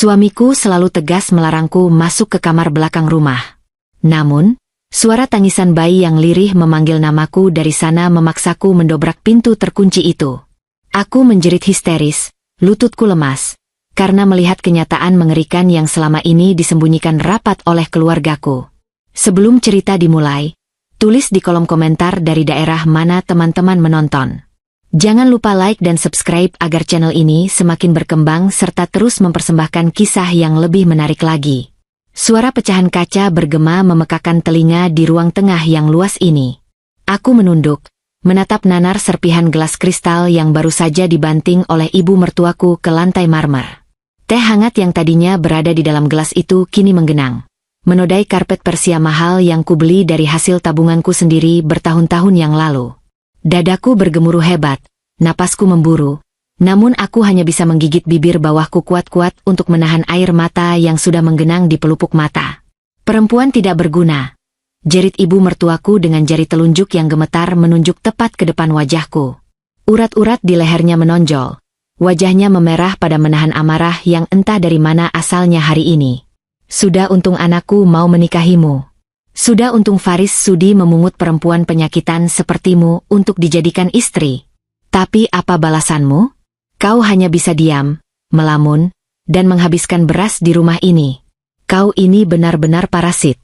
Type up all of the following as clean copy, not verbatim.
Suamiku selalu tegas melarangku masuk ke kamar belakang rumah. Namun, suara tangisan bayi yang lirih memanggil namaku dari sana memaksaku mendobrak pintu terkunci itu. Aku menjerit histeris, lututku lemas, karena melihat kenyataan mengerikan yang selama ini disembunyikan rapat oleh keluargaku. Sebelum cerita dimulai, tulis di kolom komentar dari daerah mana teman-teman menonton. Jangan lupa like dan subscribe agar channel ini semakin berkembang serta terus mempersembahkan kisah yang lebih menarik lagi. Suara pecahan kaca bergema memekakan telinga di ruang tengah yang luas ini. Aku menunduk, menatap nanar serpihan gelas kristal yang baru saja dibanting oleh ibu mertuaku ke lantai marmer. Teh hangat yang tadinya berada di dalam gelas itu kini menggenang, menodai karpet Persia mahal yang kubeli dari hasil tabunganku sendiri bertahun-tahun yang lalu. Dadaku bergemuruh hebat, napasku memburu, namun aku hanya bisa menggigit bibir bawahku kuat-kuat untuk menahan air mata yang sudah menggenang di pelupuk mata. Perempuan tidak berguna, jerit ibu mertuaku dengan jari telunjuk yang gemetar menunjuk tepat ke depan wajahku. Urat-urat di lehernya menonjol, wajahnya memerah pada menahan amarah yang entah dari mana asalnya hari ini. Sudah untung anakku mau menikahimu. Sudah untung Faris sudi memungut perempuan penyakitan sepertimu untuk dijadikan istri. Tapi apa balasanmu? Kau hanya bisa diam, melamun, dan menghabiskan beras di rumah ini. Kau ini benar-benar parasit.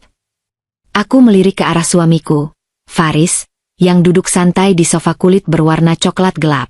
Aku melirik ke arah suamiku, Faris, yang duduk santai di sofa kulit berwarna coklat gelap.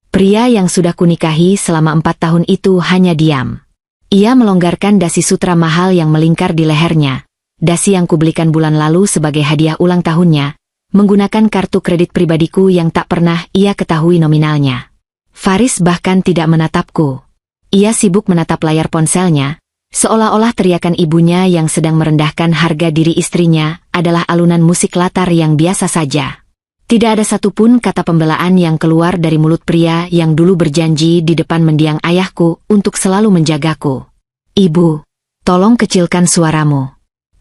Pria yang sudah kunikahi selama 4 tahun itu hanya diam. Ia melonggarkan dasi sutra mahal yang melingkar di lehernya. Dasi yang kubelikan bulan lalu sebagai hadiah ulang tahunnya, menggunakan kartu kredit pribadiku yang tak pernah ia ketahui nominalnya. Faris bahkan tidak menatapku. Ia sibuk menatap layar ponselnya, seolah-olah teriakan ibunya yang sedang merendahkan harga diri istrinya adalah alunan musik latar yang biasa saja. Tidak ada satupun kata pembelaan yang keluar dari mulut pria yang dulu berjanji di depan mendiang ayahku untuk selalu menjagaku. Ibu, tolong kecilkan suaramu.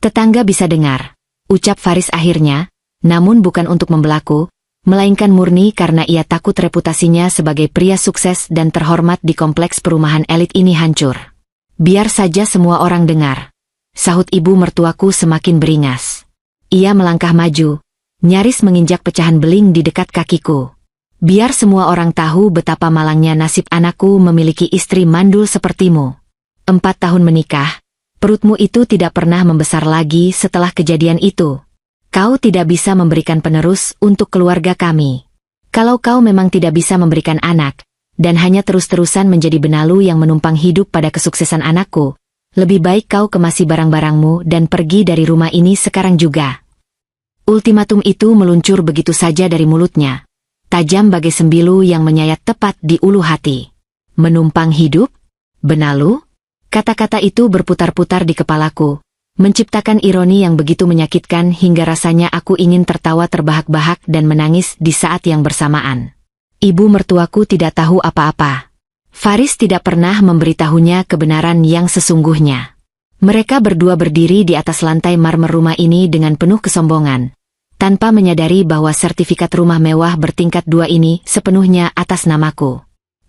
Tetangga bisa dengar, ucap Faris akhirnya, namun bukan untuk membelaku, melainkan murni karena ia takut reputasinya sebagai pria sukses dan terhormat di kompleks perumahan elit ini hancur. Biar saja semua orang dengar, sahut ibu mertuaku semakin beringas. Ia melangkah maju, nyaris menginjak pecahan beling di dekat kakiku. Biar semua orang tahu betapa malangnya nasib anakku memiliki istri mandul sepertimu. 4 tahun menikah. Perutmu itu tidak pernah membesar lagi setelah kejadian itu. Kau tidak bisa memberikan penerus untuk keluarga kami. Kalau kau memang tidak bisa memberikan anak, dan hanya terus-terusan menjadi benalu yang menumpang hidup pada kesuksesan anakku, lebih baik kau kemasi barang-barangmu dan pergi dari rumah ini sekarang juga. Ultimatum itu meluncur begitu saja dari mulutnya, tajam bagai sembilu yang menyayat tepat di ulu hati. Menumpang hidup? Benalu? Kata-kata itu berputar-putar di kepalaku, menciptakan ironi yang begitu menyakitkan hingga rasanya aku ingin tertawa terbahak-bahak dan menangis di saat yang bersamaan. Ibu mertuaku tidak tahu apa-apa. Faris tidak pernah memberitahunya kebenaran yang sesungguhnya. Mereka berdua berdiri di atas lantai marmer rumah ini dengan penuh kesombongan, tanpa menyadari bahwa sertifikat rumah mewah bertingkat 2 ini sepenuhnya atas namaku.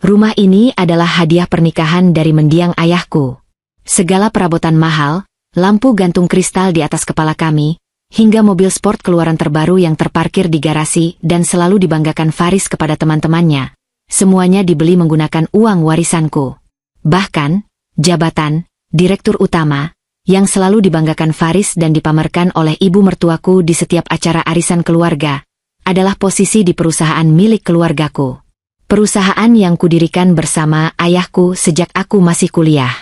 Rumah ini adalah hadiah pernikahan dari mendiang ayahku. Segala perabotan mahal, lampu gantung kristal di atas kepala kami, hingga mobil sport keluaran terbaru yang terparkir di garasi dan selalu dibanggakan Faris kepada teman-temannya. Semuanya dibeli menggunakan uang warisanku. Bahkan, jabatan, direktur utama, yang selalu dibanggakan Faris dan dipamerkan oleh ibu mertuaku di setiap acara arisan keluarga, adalah posisi di perusahaan milik keluargaku. Perusahaan yang kudirikan bersama ayahku sejak aku masih kuliah.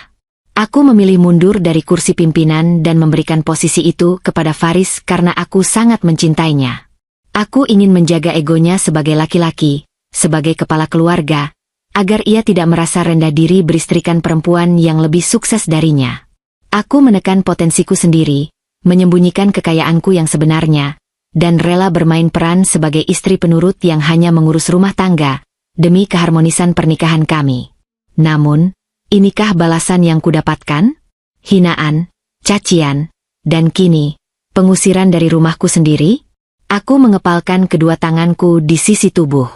Aku memilih mundur dari kursi pimpinan dan memberikan posisi itu kepada Faris karena aku sangat mencintainya. Aku ingin menjaga egonya sebagai laki-laki, sebagai kepala keluarga, agar ia tidak merasa rendah diri beristrikan perempuan yang lebih sukses darinya. Aku menekan potensiku sendiri, menyembunyikan kekayaanku yang sebenarnya, dan rela bermain peran sebagai istri penurut yang hanya mengurus rumah tangga, demi keharmonisan pernikahan kami. Namun, inikah balasan yang kudapatkan? Hinaan, cacian, dan kini, pengusiran dari rumahku sendiri? Aku mengepalkan kedua tanganku di sisi tubuh.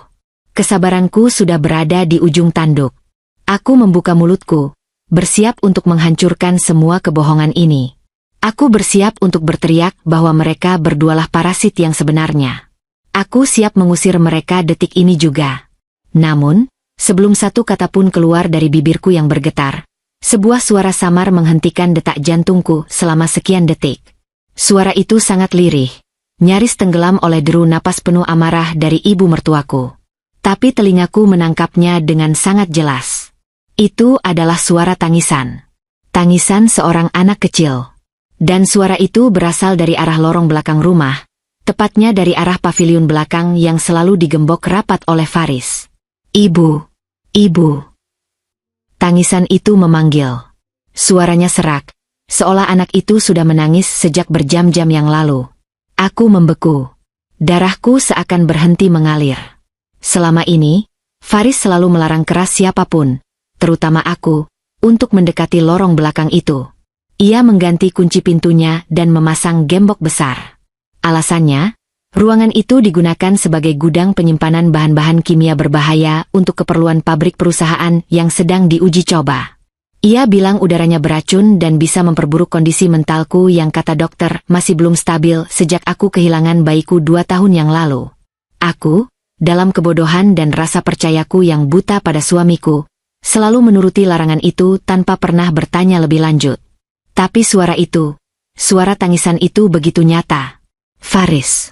Kesabaranku sudah berada di ujung tanduk. Aku membuka mulutku, bersiap untuk menghancurkan semua kebohongan ini. Aku bersiap untuk berteriak bahwa mereka berdualah parasit yang sebenarnya. Aku siap mengusir mereka detik ini juga. Namun, sebelum satu kata pun keluar dari bibirku yang bergetar, sebuah suara samar menghentikan detak jantungku selama sekian detik. Suara itu sangat lirih, nyaris tenggelam oleh deru napas penuh amarah dari ibu mertuaku. Tapi telingaku menangkapnya dengan sangat jelas. Itu adalah suara tangisan. Tangisan seorang anak kecil. Dan suara itu berasal dari arah lorong belakang rumah, tepatnya dari arah paviliun belakang yang selalu digembok rapat oleh Faris. Ibu, ibu. Tangisan itu memanggil. Suaranya serak, seolah anak itu sudah menangis sejak berjam-jam yang lalu. Aku membeku. Darahku seakan berhenti mengalir. Selama ini, Faris selalu melarang keras siapapun, terutama aku, untuk mendekati lorong belakang itu. Ia mengganti kunci pintunya dan memasang gembok besar. Alasannya, ruangan itu digunakan sebagai gudang penyimpanan bahan-bahan kimia berbahaya untuk keperluan pabrik perusahaan yang sedang diuji coba. Ia bilang udaranya beracun dan bisa memperburuk kondisi mentalku yang kata dokter masih belum stabil sejak aku kehilangan bayiku 2 tahun yang lalu. Aku, dalam kebodohan dan rasa percayaku yang buta pada suamiku, selalu menuruti larangan itu tanpa pernah bertanya lebih lanjut. Tapi suara itu, suara tangisan itu begitu nyata. Faris.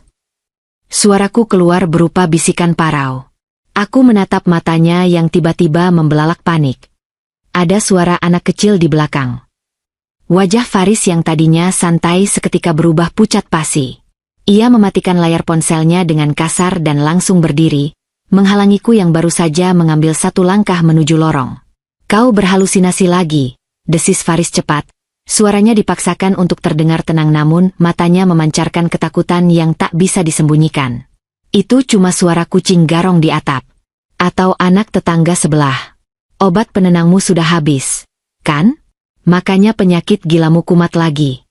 Suaraku keluar berupa bisikan parau. Aku menatap matanya yang tiba-tiba membelalak panik. Ada suara anak kecil di belakang. Wajah Faris yang tadinya santai seketika berubah pucat pasi. Ia mematikan layar ponselnya dengan kasar dan langsung berdiri, menghalangiku yang baru saja mengambil satu langkah menuju lorong. Kau berhalusinasi lagi, desis Faris cepat. Suaranya dipaksakan untuk terdengar tenang namun matanya memancarkan ketakutan yang tak bisa disembunyikan. Itu cuma suara kucing garong di atap. Atau anak tetangga sebelah. Obat penenangmu sudah habis, kan? Makanya penyakit gilamu kumat lagi.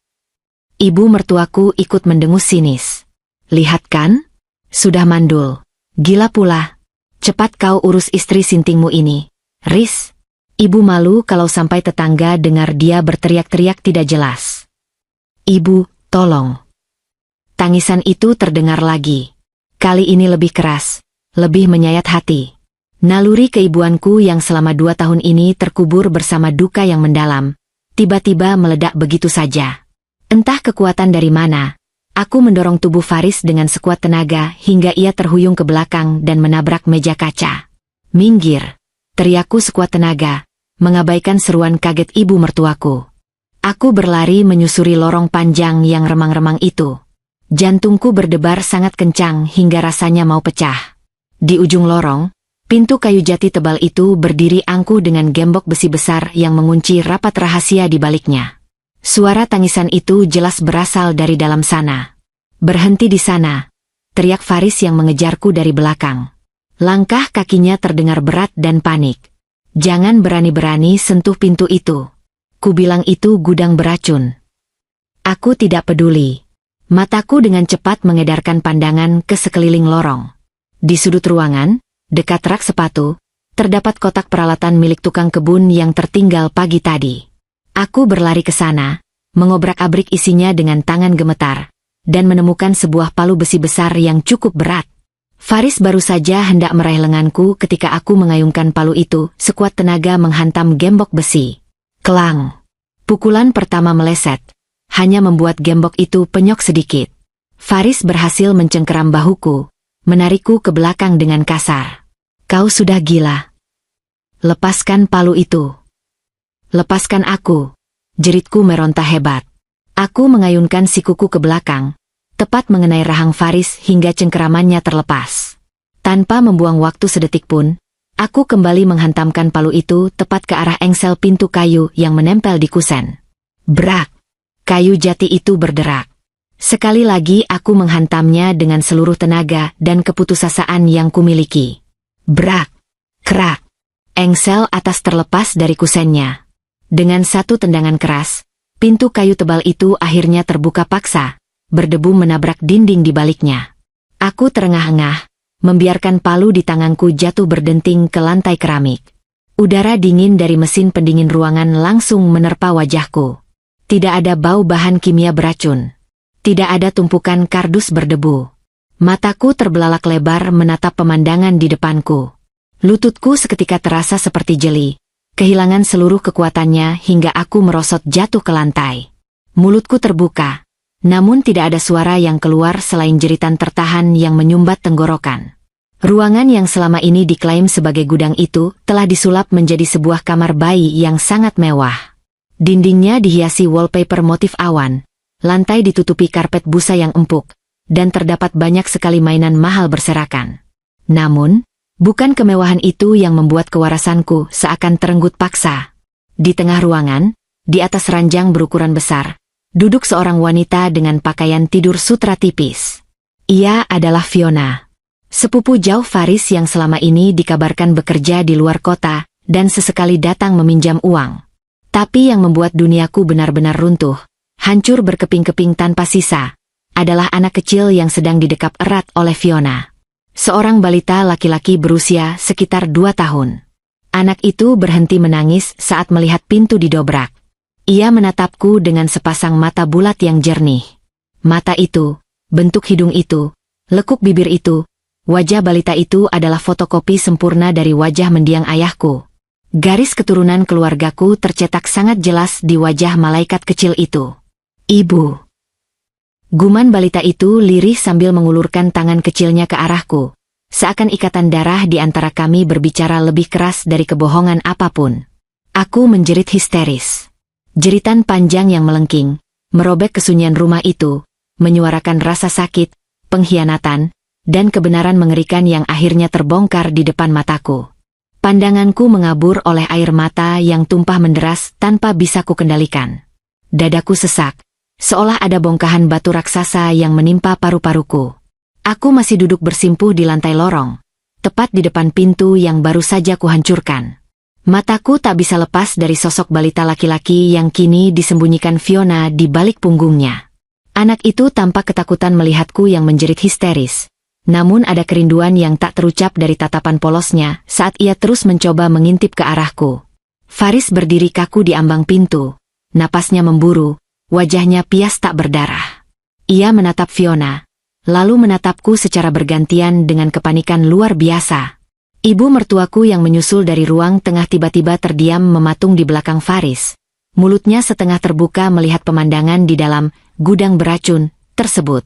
Ibu mertuaku ikut mendengus sinis. Lihat kan? Sudah mandul. Gila pula. Cepat kau urus istri sintingmu ini. Riz. Ibu malu kalau sampai tetangga dengar dia berteriak-teriak tidak jelas. Ibu, tolong. Tangisan itu terdengar lagi. Kali ini lebih keras, lebih menyayat hati. Naluri keibuanku yang selama 2 tahun ini terkubur bersama duka yang mendalam, tiba-tiba meledak begitu saja. Entah kekuatan dari mana, aku mendorong tubuh Faris dengan sekuat tenaga hingga ia terhuyung ke belakang dan menabrak meja kaca. Minggir, teriakku sekuat tenaga, mengabaikan seruan kaget ibu mertuaku. Aku berlari menyusuri lorong panjang yang remang-remang itu. Jantungku berdebar sangat kencang hingga rasanya mau pecah. Di ujung lorong, pintu kayu jati tebal itu berdiri angkuh dengan gembok besi besar yang mengunci rapat rahasia di baliknya. Suara tangisan itu jelas berasal dari dalam sana. Berhenti di sana, teriak Faris yang mengejarku dari belakang. Langkah kakinya terdengar berat dan panik. Jangan berani-berani sentuh pintu itu. Kubilang itu gudang beracun. Aku tidak peduli. Mataku dengan cepat mengedarkan pandangan ke sekeliling lorong. Di sudut ruangan, dekat rak sepatu, terdapat kotak peralatan milik tukang kebun yang tertinggal pagi tadi. Aku berlari ke sana, mengobrak-abrik isinya dengan tangan gemetar, dan menemukan sebuah palu besi besar yang cukup berat. Faris baru saja hendak meraih lenganku ketika aku mengayunkan palu itu sekuat tenaga menghantam gembok besi. Kelang! Pukulan pertama meleset, hanya membuat gembok itu penyok sedikit. Faris berhasil mencengkeram bahuku, menarikku ke belakang dengan kasar. Kau sudah gila. Lepaskan palu itu. Lepaskan aku. Jeritku meronta hebat. Aku mengayunkan sikuku ke belakang, tepat mengenai rahang Faris hingga cengkeramannya terlepas. Tanpa membuang waktu sedetik pun, aku kembali menghantamkan palu itu tepat ke arah engsel pintu kayu yang menempel di kusen. Brak! Kayu jati itu berderak. Sekali lagi aku menghantamnya dengan seluruh tenaga dan keputusasaan yang kumiliki. Brak! Krak! Engsel atas terlepas dari kusennya. Dengan satu tendangan keras, pintu kayu tebal itu akhirnya terbuka paksa, berdebu menabrak dinding di baliknya. Aku terengah-engah, membiarkan palu di tanganku jatuh berdenting ke lantai keramik. Udara dingin dari mesin pendingin ruangan langsung menerpa wajahku. Tidak ada bau bahan kimia beracun. Tidak ada tumpukan kardus berdebu. Mataku terbelalak lebar menatap pemandangan di depanku. Lututku seketika terasa seperti jeli, kehilangan seluruh kekuatannya hingga aku merosot jatuh ke lantai. Mulutku terbuka, namun tidak ada suara yang keluar selain jeritan tertahan yang menyumbat tenggorokan. Ruangan yang selama ini diklaim sebagai gudang itu telah disulap menjadi sebuah kamar bayi yang sangat mewah. Dindingnya dihiasi wallpaper motif awan, lantai ditutupi karpet busa yang empuk, dan terdapat banyak sekali mainan mahal berserakan. Namun, bukan kemewahan itu yang membuat kewarasanku seakan terenggut paksa. Di tengah ruangan, di atas ranjang berukuran besar, duduk seorang wanita dengan pakaian tidur sutra tipis. Ia adalah Fiona, sepupu jauh Faris yang selama ini dikabarkan bekerja di luar kota dan sesekali datang meminjam uang. Tapi yang membuat duniaku benar-benar runtuh, hancur berkeping-keping tanpa sisa, adalah anak kecil yang sedang didekap erat oleh Fiona. Seorang balita laki-laki berusia sekitar 2 tahun. Anak itu berhenti menangis saat melihat pintu didobrak. Ia menatapku dengan sepasang mata bulat yang jernih. Mata itu, bentuk hidung itu, lekuk bibir itu, wajah balita itu adalah fotokopi sempurna dari wajah mendiang ayahku. Garis keturunan keluargaku tercetak sangat jelas di wajah malaikat kecil itu. Ibu. Guman balita itu lirih sambil mengulurkan tangan kecilnya ke arahku. Seakan ikatan darah di antara kami berbicara lebih keras dari kebohongan apapun. Aku menjerit histeris. Jeritan panjang yang melengking, merobek kesunyian rumah itu, menyuarakan rasa sakit, pengkhianatan, dan kebenaran mengerikan yang akhirnya terbongkar di depan mataku. Pandanganku mengabur oleh air mata yang tumpah menderas tanpa bisa kukendalikan. Dadaku sesak, seolah ada bongkahan batu raksasa yang menimpa paru-paruku. Aku masih duduk bersimpuh di lantai lorong, tepat di depan pintu yang baru saja kuhancurkan. Mataku tak bisa lepas dari sosok balita laki-laki yang kini disembunyikan Fiona di balik punggungnya. Anak itu tampak ketakutan melihatku yang menjerit histeris. Namun ada kerinduan yang tak terucap dari tatapan polosnya saat ia terus mencoba mengintip ke arahku. Faris berdiri kaku di ambang pintu, napasnya memburu, wajahnya pias tak berdarah. Ia menatap Fiona, lalu menatapku secara bergantian dengan kepanikan luar biasa. Ibu mertuaku yang menyusul dari ruang tengah tiba-tiba terdiam mematung di belakang Faris. Mulutnya setengah terbuka melihat pemandangan di dalam gudang beracun tersebut.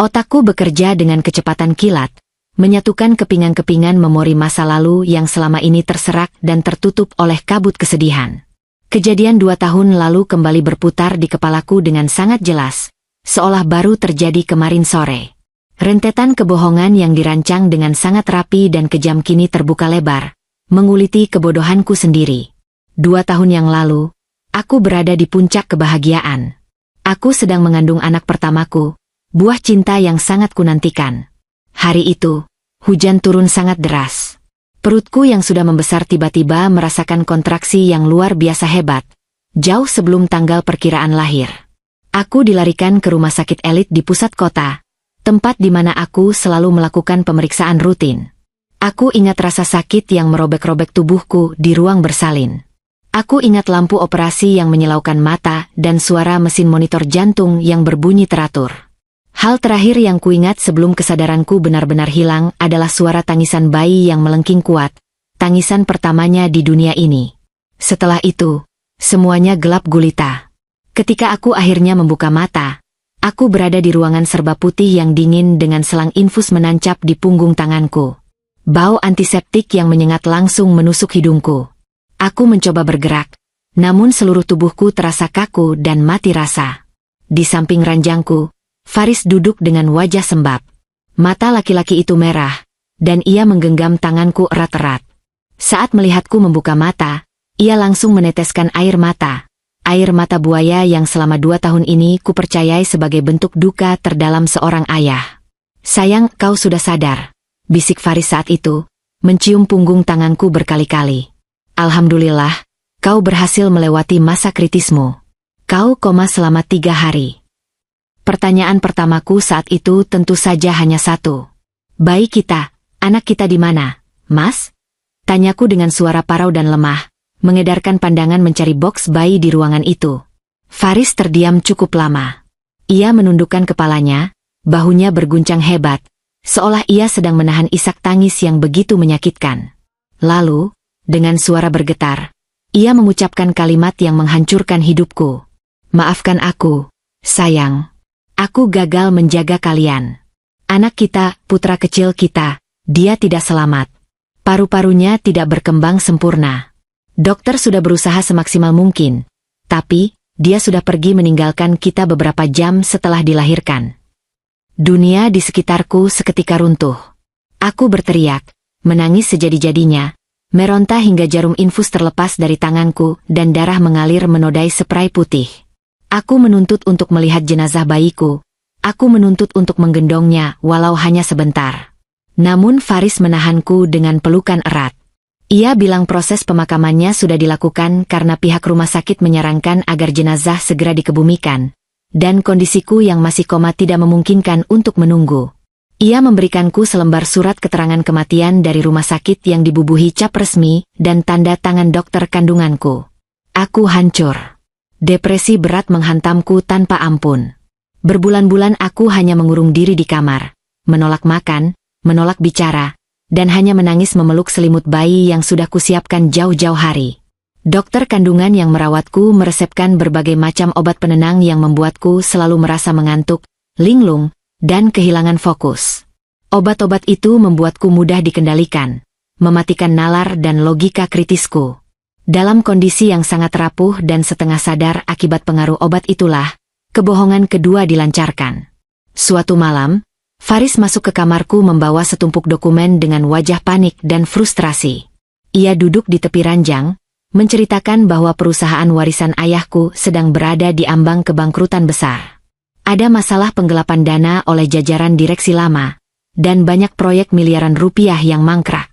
Otakku bekerja dengan kecepatan kilat, menyatukan kepingan-kepingan memori masa lalu yang selama ini terserak dan tertutup oleh kabut kesedihan. Kejadian 2 tahun lalu kembali berputar di kepalaku dengan sangat jelas, seolah baru terjadi kemarin sore. Rentetan kebohongan yang dirancang dengan sangat rapi dan kejam kini terbuka lebar, menguliti kebodohanku sendiri. 2 tahun yang lalu, aku berada di puncak kebahagiaan. Aku sedang mengandung anak pertamaku, buah cinta yang sangat kunantikan. Hari itu, hujan turun sangat deras. Perutku yang sudah membesar tiba-tiba merasakan kontraksi yang luar biasa hebat, jauh sebelum tanggal perkiraan lahir. Aku dilarikan ke rumah sakit elit di pusat kota, tempat di mana aku selalu melakukan pemeriksaan rutin. Aku ingat rasa sakit yang merobek-robek tubuhku di ruang bersalin. Aku ingat lampu operasi yang menyilaukan mata dan suara mesin monitor jantung yang berbunyi teratur. Hal terakhir yang kuingat sebelum kesadaranku benar-benar hilang adalah suara tangisan bayi yang melengking kuat, tangisan pertamanya di dunia ini. Setelah itu, semuanya gelap gulita. Ketika aku akhirnya membuka mata, aku berada di ruangan serba putih yang dingin dengan selang infus menancap di punggung tanganku. Bau antiseptik yang menyengat langsung menusuk hidungku. Aku mencoba bergerak, namun seluruh tubuhku terasa kaku dan mati rasa. Di samping ranjangku, Faris duduk dengan wajah sembab. Mata laki-laki itu merah, dan ia menggenggam tanganku erat-erat. Saat melihatku membuka mata, ia langsung meneteskan air mata. Air mata buaya yang selama 2 tahun ini kupercayai sebagai bentuk duka terdalam seorang ayah. Sayang, kau sudah sadar, bisik Faris saat itu, mencium punggung tanganku berkali-kali. Alhamdulillah, kau berhasil melewati masa kritismu. Kau koma selama 3 hari. Pertanyaan pertamaku saat itu tentu saja hanya satu. Bayi kita, anak kita di mana, Mas? Tanyaku dengan suara parau dan lemah, mengedarkan pandangan mencari box bayi di ruangan itu. Faris terdiam cukup lama. Ia menundukkan kepalanya, bahunya berguncang hebat, seolah ia sedang menahan isak tangis yang begitu menyakitkan. Lalu, dengan suara bergetar, ia mengucapkan kalimat yang menghancurkan hidupku. Maafkan aku, sayang. Aku gagal menjaga kalian. Anak kita, putra kecil kita, dia tidak selamat. Paru-parunya tidak berkembang sempurna. Dokter sudah berusaha semaksimal mungkin, tapi dia sudah pergi meninggalkan kita beberapa jam setelah dilahirkan. Dunia di sekitarku seketika runtuh. Aku berteriak, menangis sejadi-jadinya, meronta hingga jarum infus terlepas dari tanganku dan darah mengalir menodai spray putih. Aku menuntut untuk melihat jenazah bayiku. Aku menuntut untuk menggendongnya walau hanya sebentar. Namun Faris menahanku dengan pelukan erat. Ia bilang proses pemakamannya sudah dilakukan karena pihak rumah sakit menyarankan agar jenazah segera dikebumikan. Dan kondisiku yang masih koma tidak memungkinkan untuk menunggu. Ia memberikanku selembar surat keterangan kematian dari rumah sakit yang dibubuhi cap resmi dan tanda tangan dokter kandunganku. Aku hancur. Depresi berat menghantamku tanpa ampun. Berbulan-bulan aku hanya mengurung diri di kamar, menolak makan, menolak bicara, dan hanya menangis memeluk selimut bayi yang sudah kusiapkan jauh-jauh hari. Dokter kandungan yang merawatku meresepkan berbagai macam obat penenang yang membuatku selalu merasa mengantuk, linglung, dan kehilangan fokus. Obat-obat itu membuatku mudah dikendalikan, mematikan nalar dan logika kritisku. Dalam kondisi yang sangat rapuh dan setengah sadar akibat pengaruh obat itulah, kebohongan kedua dilancarkan. Suatu malam, Faris masuk ke kamarku membawa setumpuk dokumen dengan wajah panik dan frustrasi. Ia duduk di tepi ranjang, menceritakan bahwa perusahaan warisan ayahku sedang berada di ambang kebangkrutan besar. Ada masalah penggelapan dana oleh jajaran direksi lama, dan banyak proyek miliaran rupiah yang mangkrak.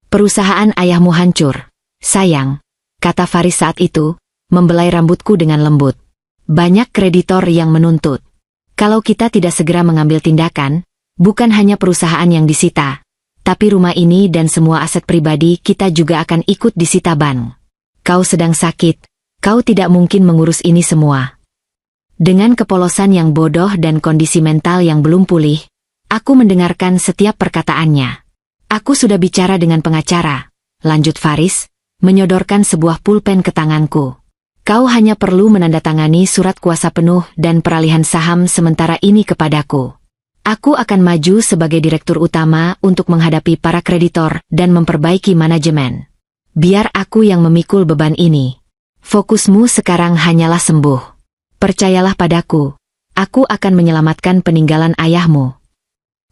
Perusahaan ayahmu hancur, sayang, kata Faris saat itu, membelai rambutku dengan lembut. Banyak kreditor yang menuntut. Kalau kita tidak segera mengambil tindakan, bukan hanya perusahaan yang disita, tapi rumah ini dan semua aset pribadi kita juga akan ikut disita bank. Kau sedang sakit, kau tidak mungkin mengurus ini semua. Dengan kepolosan yang bodoh dan kondisi mental yang belum pulih, aku mendengarkan setiap perkataannya. Aku sudah bicara dengan pengacara, lanjut Faris, menyodorkan sebuah pulpen ke tanganku. Kau hanya perlu menandatangani surat kuasa penuh dan peralihan saham sementara ini kepadaku. Aku akan maju sebagai direktur utama untuk menghadapi para kreditor dan memperbaiki manajemen. Biar aku yang memikul beban ini. Fokusmu sekarang hanyalah sembuh. Percayalah padaku, aku akan menyelamatkan peninggalan ayahmu.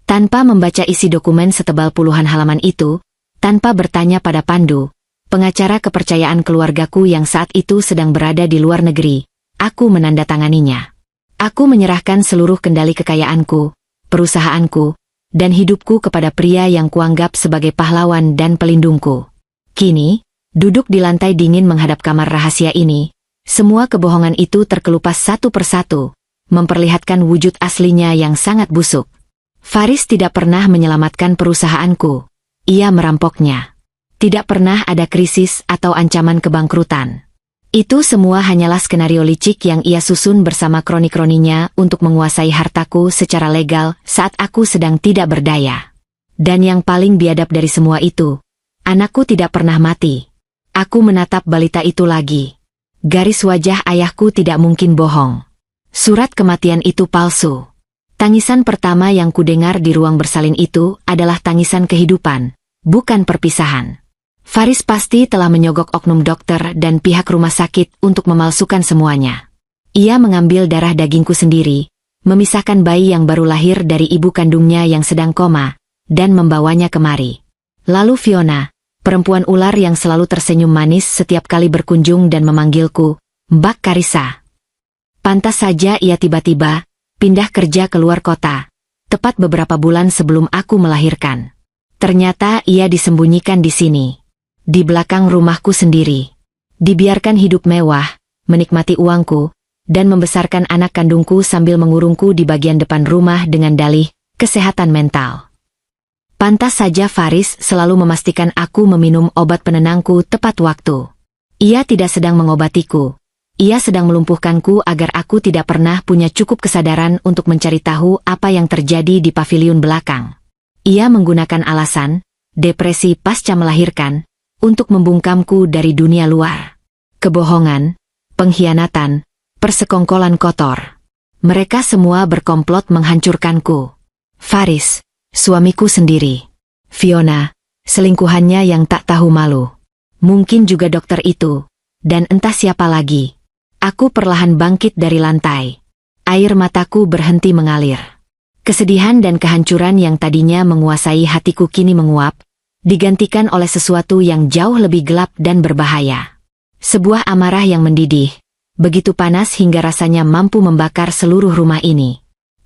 Tanpa membaca isi dokumen setebal puluhan halaman itu, tanpa bertanya pada Pandu, pengacara kepercayaan keluargaku yang saat itu sedang berada di luar negeri, aku menandatanganinya. Aku menyerahkan seluruh kendali kekayaanku, perusahaanku, dan hidupku kepada pria yang kuanggap sebagai pahlawan dan pelindungku. Kini, duduk di lantai dingin menghadap kamar rahasia ini, semua kebohongan itu terkelupas satu persatu, memperlihatkan wujud aslinya yang sangat busuk. Faris tidak pernah menyelamatkan perusahaanku. Ia merampoknya. Tidak pernah ada krisis atau ancaman kebangkrutan. Itu semua hanyalah skenario licik yang ia susun bersama kroni-kroninya untuk menguasai hartaku secara legal saat aku sedang tidak berdaya. Dan yang paling biadab dari semua itu, anakku tidak pernah mati. Aku menatap balita itu lagi. Garis wajah ayahku tidak mungkin bohong. Surat kematian itu palsu. Tangisan pertama yang kudengar di ruang bersalin itu adalah tangisan kehidupan, bukan perpisahan. Faris pasti telah menyogok oknum dokter dan pihak rumah sakit untuk memalsukan semuanya. Ia mengambil darah dagingku sendiri, memisahkan bayi yang baru lahir dari ibu kandungnya yang sedang koma, dan membawanya kemari. Lalu Fiona, perempuan ular yang selalu tersenyum manis setiap kali berkunjung dan memanggilku, Mbak Karissa. Pantas saja ia tiba-tiba pindah kerja ke luar kota, tepat beberapa bulan sebelum aku melahirkan. Ternyata ia disembunyikan di sini. Di belakang rumahku sendiri. Dibiarkan hidup mewah, menikmati uangku, dan membesarkan anak kandungku sambil mengurungku di bagian depan rumah dengan dalih kesehatan mental. Pantas saja Faris selalu memastikan aku meminum obat penenangku tepat waktu. Ia tidak sedang mengobatiku. Ia sedang melumpuhkanku agar aku tidak pernah punya cukup kesadaran untuk mencari tahu apa yang terjadi di paviliun belakang. Ia menggunakan alasan, depresi pasca melahirkan, untuk membungkamku dari dunia luar. Kebohongan, pengkhianatan, persekongkolan kotor. Mereka semua berkomplot menghancurkanku. Faris, suamiku sendiri. Fiona, selingkuhannya yang tak tahu malu. Mungkin juga dokter itu, dan entah siapa lagi. Aku perlahan bangkit dari lantai. Air mataku berhenti mengalir. Kesedihan dan kehancuran yang tadinya menguasai hatiku kini menguap, digantikan oleh sesuatu yang jauh lebih gelap dan berbahaya. Sebuah amarah yang mendidih, begitu panas hingga rasanya mampu membakar seluruh rumah ini.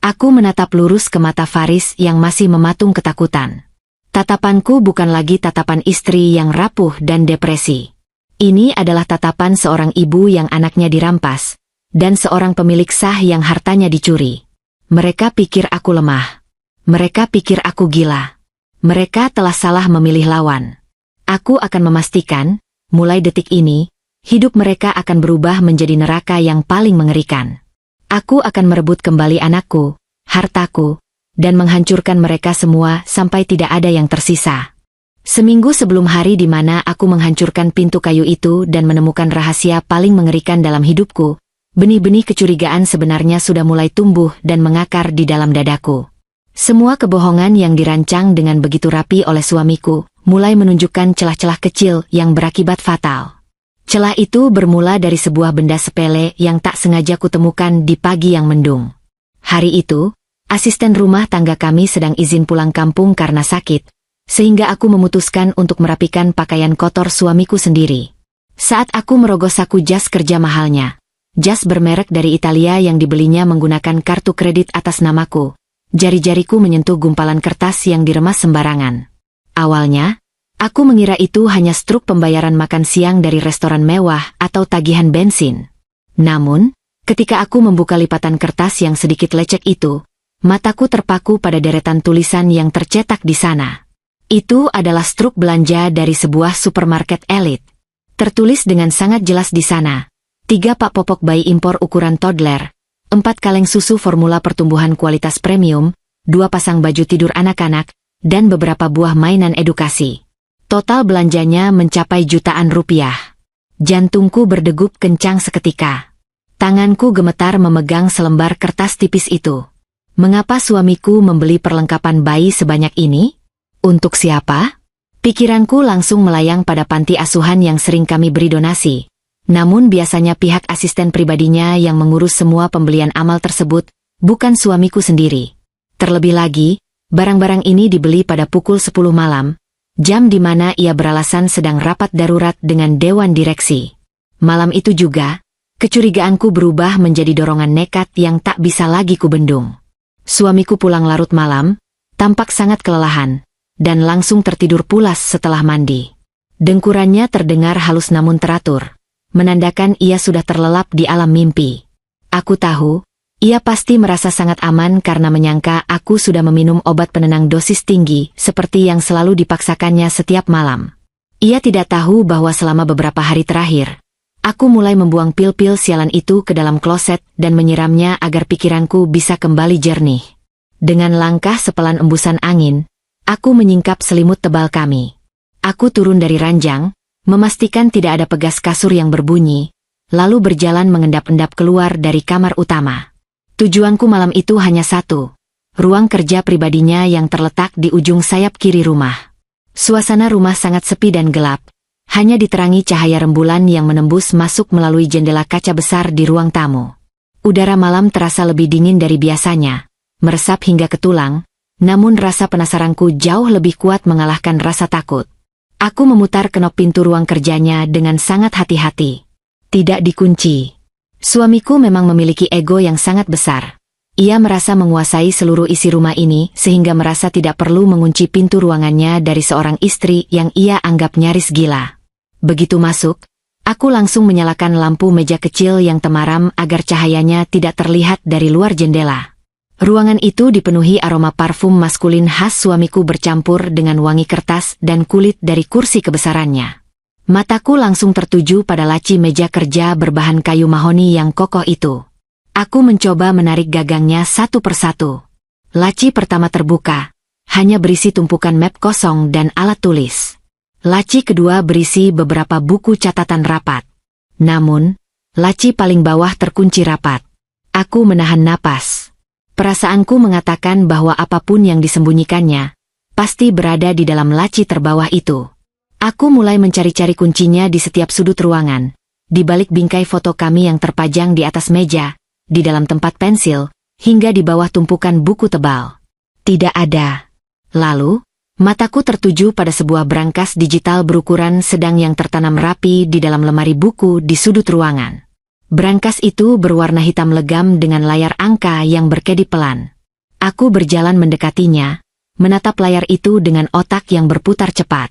Aku menatap lurus ke mata Faris yang masih mematung ketakutan. Tatapanku bukan lagi tatapan istri yang rapuh dan depresi. Ini adalah tatapan seorang ibu yang anaknya dirampas, dan seorang pemilik sah yang hartanya dicuri. Mereka pikir aku lemah. Mereka pikir aku gila. Mereka telah salah memilih lawan. Aku akan memastikan, mulai detik ini, hidup mereka akan berubah menjadi neraka yang paling mengerikan. Aku akan merebut kembali anakku, hartaku, dan menghancurkan mereka semua sampai tidak ada yang tersisa. Seminggu sebelum hari di mana aku menghancurkan pintu kayu itu dan menemukan rahasia paling mengerikan dalam hidupku, benih-benih kecurigaan sebenarnya sudah mulai tumbuh dan mengakar di dalam dadaku. Semua kebohongan yang dirancang dengan begitu rapi oleh suamiku, mulai menunjukkan celah-celah kecil yang berakibat fatal. Celah itu bermula dari sebuah benda sepele yang tak sengaja kutemukan di pagi yang mendung. Hari itu, asisten rumah tangga kami sedang izin pulang kampung karena sakit, sehingga aku memutuskan untuk merapikan pakaian kotor suamiku sendiri. Saat aku merogoh saku jas kerja mahalnya, jas bermerek dari Italia yang dibelinya menggunakan kartu kredit atas namaku, jari-jariku menyentuh gumpalan kertas yang diremas sembarangan. Awalnya, aku mengira itu hanya struk pembayaran makan siang dari restoran mewah atau tagihan bensin. Namun, ketika aku membuka lipatan kertas yang sedikit lecek itu, mataku terpaku pada deretan tulisan yang tercetak di sana. Itu adalah struk belanja dari sebuah supermarket elit. Tertulis dengan sangat jelas di sana, 3 pak popok bayi impor ukuran toddler, 4 kaleng susu formula pertumbuhan kualitas premium, 2 pasang baju tidur anak-anak, dan beberapa buah mainan edukasi. Total belanjanya mencapai jutaan rupiah. Jantungku berdegup kencang seketika. Tanganku gemetar memegang selembar kertas tipis itu. Mengapa suamiku membeli perlengkapan bayi sebanyak ini? Untuk siapa? Pikiranku langsung melayang pada panti asuhan yang sering kami beri donasi. Namun biasanya pihak asisten pribadinya yang mengurus semua pembelian amal tersebut, bukan suamiku sendiri. Terlebih lagi, barang-barang ini dibeli pada pukul 10 malam, jam di mana ia beralasan sedang rapat darurat dengan dewan direksi. Malam itu juga, kecurigaanku berubah menjadi dorongan nekat yang tak bisa lagi kubendung. Suamiku pulang larut malam, tampak sangat kelelahan, dan langsung tertidur pulas setelah mandi. Dengkurannya terdengar halus namun teratur, menandakan ia sudah terlelap di alam mimpi. Aku tahu, ia pasti merasa sangat aman karena menyangka aku sudah meminum obat penenang dosis tinggi seperti yang selalu dipaksakannya setiap malam. Ia tidak tahu bahwa selama beberapa hari terakhir, aku mulai membuang pil-pil sialan itu ke dalam kloset dan menyiramnya agar pikiranku bisa kembali jernih. Dengan langkah sepelan embusan angin, aku menyingkap selimut tebal kami. Aku turun dari ranjang, memastikan tidak ada pegas kasur yang berbunyi, lalu berjalan mengendap-endap keluar dari kamar utama. Tujuanku malam itu hanya satu, ruang kerja pribadinya yang terletak di ujung sayap kiri rumah. Suasana rumah sangat sepi dan gelap, hanya diterangi cahaya rembulan yang menembus masuk melalui jendela kaca besar di ruang tamu. Udara malam terasa lebih dingin dari biasanya, meresap hingga ke tulang, namun rasa penasaranku jauh lebih kuat mengalahkan rasa takut. Aku memutar kenop pintu ruang kerjanya dengan sangat hati-hati. Tidak dikunci. Suamiku memang memiliki ego yang sangat besar. Ia merasa menguasai seluruh isi rumah ini sehingga merasa tidak perlu mengunci pintu ruangannya dari seorang istri yang ia anggap nyaris gila. Begitu masuk, aku langsung menyalakan lampu meja kecil yang temaram agar cahayanya tidak terlihat dari luar jendela. Ruangan itu dipenuhi aroma parfum maskulin khas suamiku bercampur dengan wangi kertas dan kulit dari kursi kebesarannya. Mataku langsung tertuju pada laci meja kerja berbahan kayu mahoni yang kokoh itu. Aku mencoba menarik gagangnya satu persatu. Laci pertama terbuka, hanya berisi tumpukan map kosong dan alat tulis. Laci kedua berisi beberapa buku catatan rapat. Namun, laci paling bawah terkunci rapat. Aku menahan napas. Perasaanku mengatakan bahwa apapun yang disembunyikannya, pasti berada di dalam laci terbawah itu. Aku mulai mencari-cari kuncinya di setiap sudut ruangan, di balik bingkai foto kami yang terpajang di atas meja, di dalam tempat pensil, hingga di bawah tumpukan buku tebal. Tidak ada. Lalu, mataku tertuju pada sebuah brankas digital berukuran sedang yang tertanam rapi di dalam lemari buku di sudut ruangan. Brankas itu berwarna hitam legam dengan layar angka yang berkedip pelan. Aku berjalan mendekatinya, menatap layar itu dengan otak yang berputar cepat.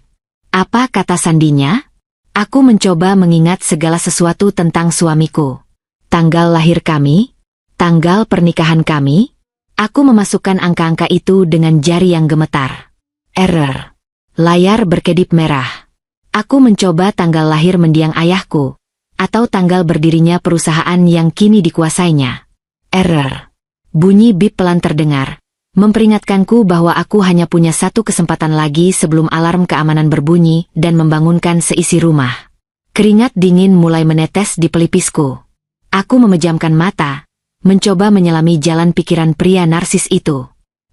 Apa kata sandinya? Aku mencoba mengingat segala sesuatu tentang suamiku. Tanggal lahir kami? Tanggal pernikahan kami? Aku memasukkan angka-angka itu dengan jari yang gemetar. Error. Layar berkedip merah. Aku mencoba tanggal lahir mendiang ayahku, atau tanggal berdirinya perusahaan yang kini dikuasainya. Error. Bunyi bip pelan terdengar, memperingatkanku bahwa aku hanya punya satu kesempatan lagi sebelum alarm keamanan berbunyi dan membangunkan seisi rumah. Keringat dingin mulai menetes di pelipisku. Aku memejamkan mata, mencoba menyelami jalan pikiran pria narsis itu.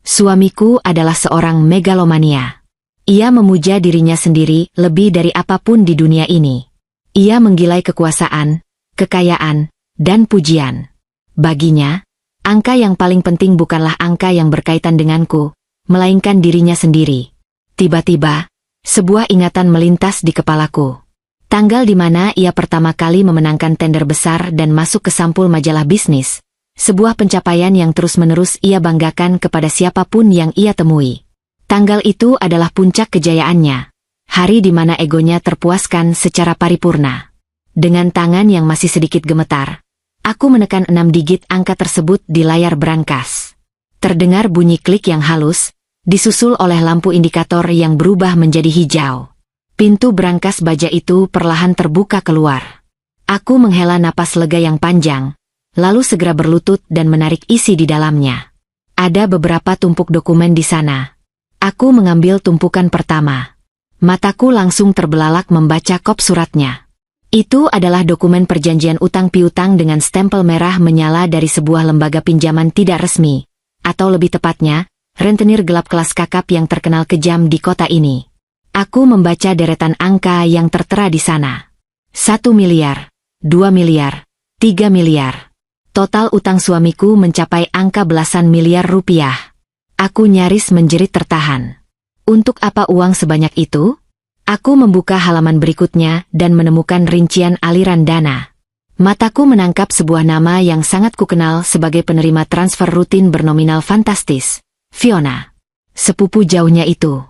Suamiku adalah seorang megalomania. Ia memuja dirinya sendiri lebih dari apapun di dunia ini. Ia menggilai kekuasaan, kekayaan, dan pujian. Baginya, angka yang paling penting bukanlah angka yang berkaitan denganku, melainkan dirinya sendiri. Tiba-tiba, sebuah ingatan melintas di kepalaku. Tanggal di mana ia pertama kali memenangkan tender besar dan masuk ke sampul majalah bisnis. Sebuah pencapaian yang terus-menerus ia banggakan kepada siapapun yang ia temui. Tanggal itu adalah puncak kejayaannya. Hari di mana egonya terpuaskan secara paripurna. Dengan tangan yang masih sedikit gemetar, aku menekan 6 digit angka tersebut di layar brankas. Terdengar bunyi klik yang halus, disusul oleh lampu indikator yang berubah menjadi hijau. Pintu brankas baja itu perlahan terbuka keluar. Aku menghela napas lega yang panjang, lalu segera berlutut dan menarik isi di dalamnya. Ada beberapa tumpuk dokumen di sana. Aku mengambil tumpukan pertama. Mataku langsung terbelalak membaca kop suratnya. Itu adalah dokumen perjanjian utang piutang dengan stempel merah menyala dari sebuah lembaga pinjaman tidak resmi, atau lebih tepatnya, rentenir gelap kelas kakap yang terkenal kejam di kota ini. Aku membaca deretan angka yang tertera di sana. 1 miliar, 2 miliar, 3 miliar. Total utang suamiku mencapai angka belasan miliar rupiah. Aku nyaris menjerit tertahan. Untuk apa uang sebanyak itu? Aku membuka halaman berikutnya dan menemukan rincian aliran dana. Mataku menangkap sebuah nama yang sangat kukenal sebagai penerima transfer rutin bernominal fantastis, Fiona. Sepupu jauhnya itu.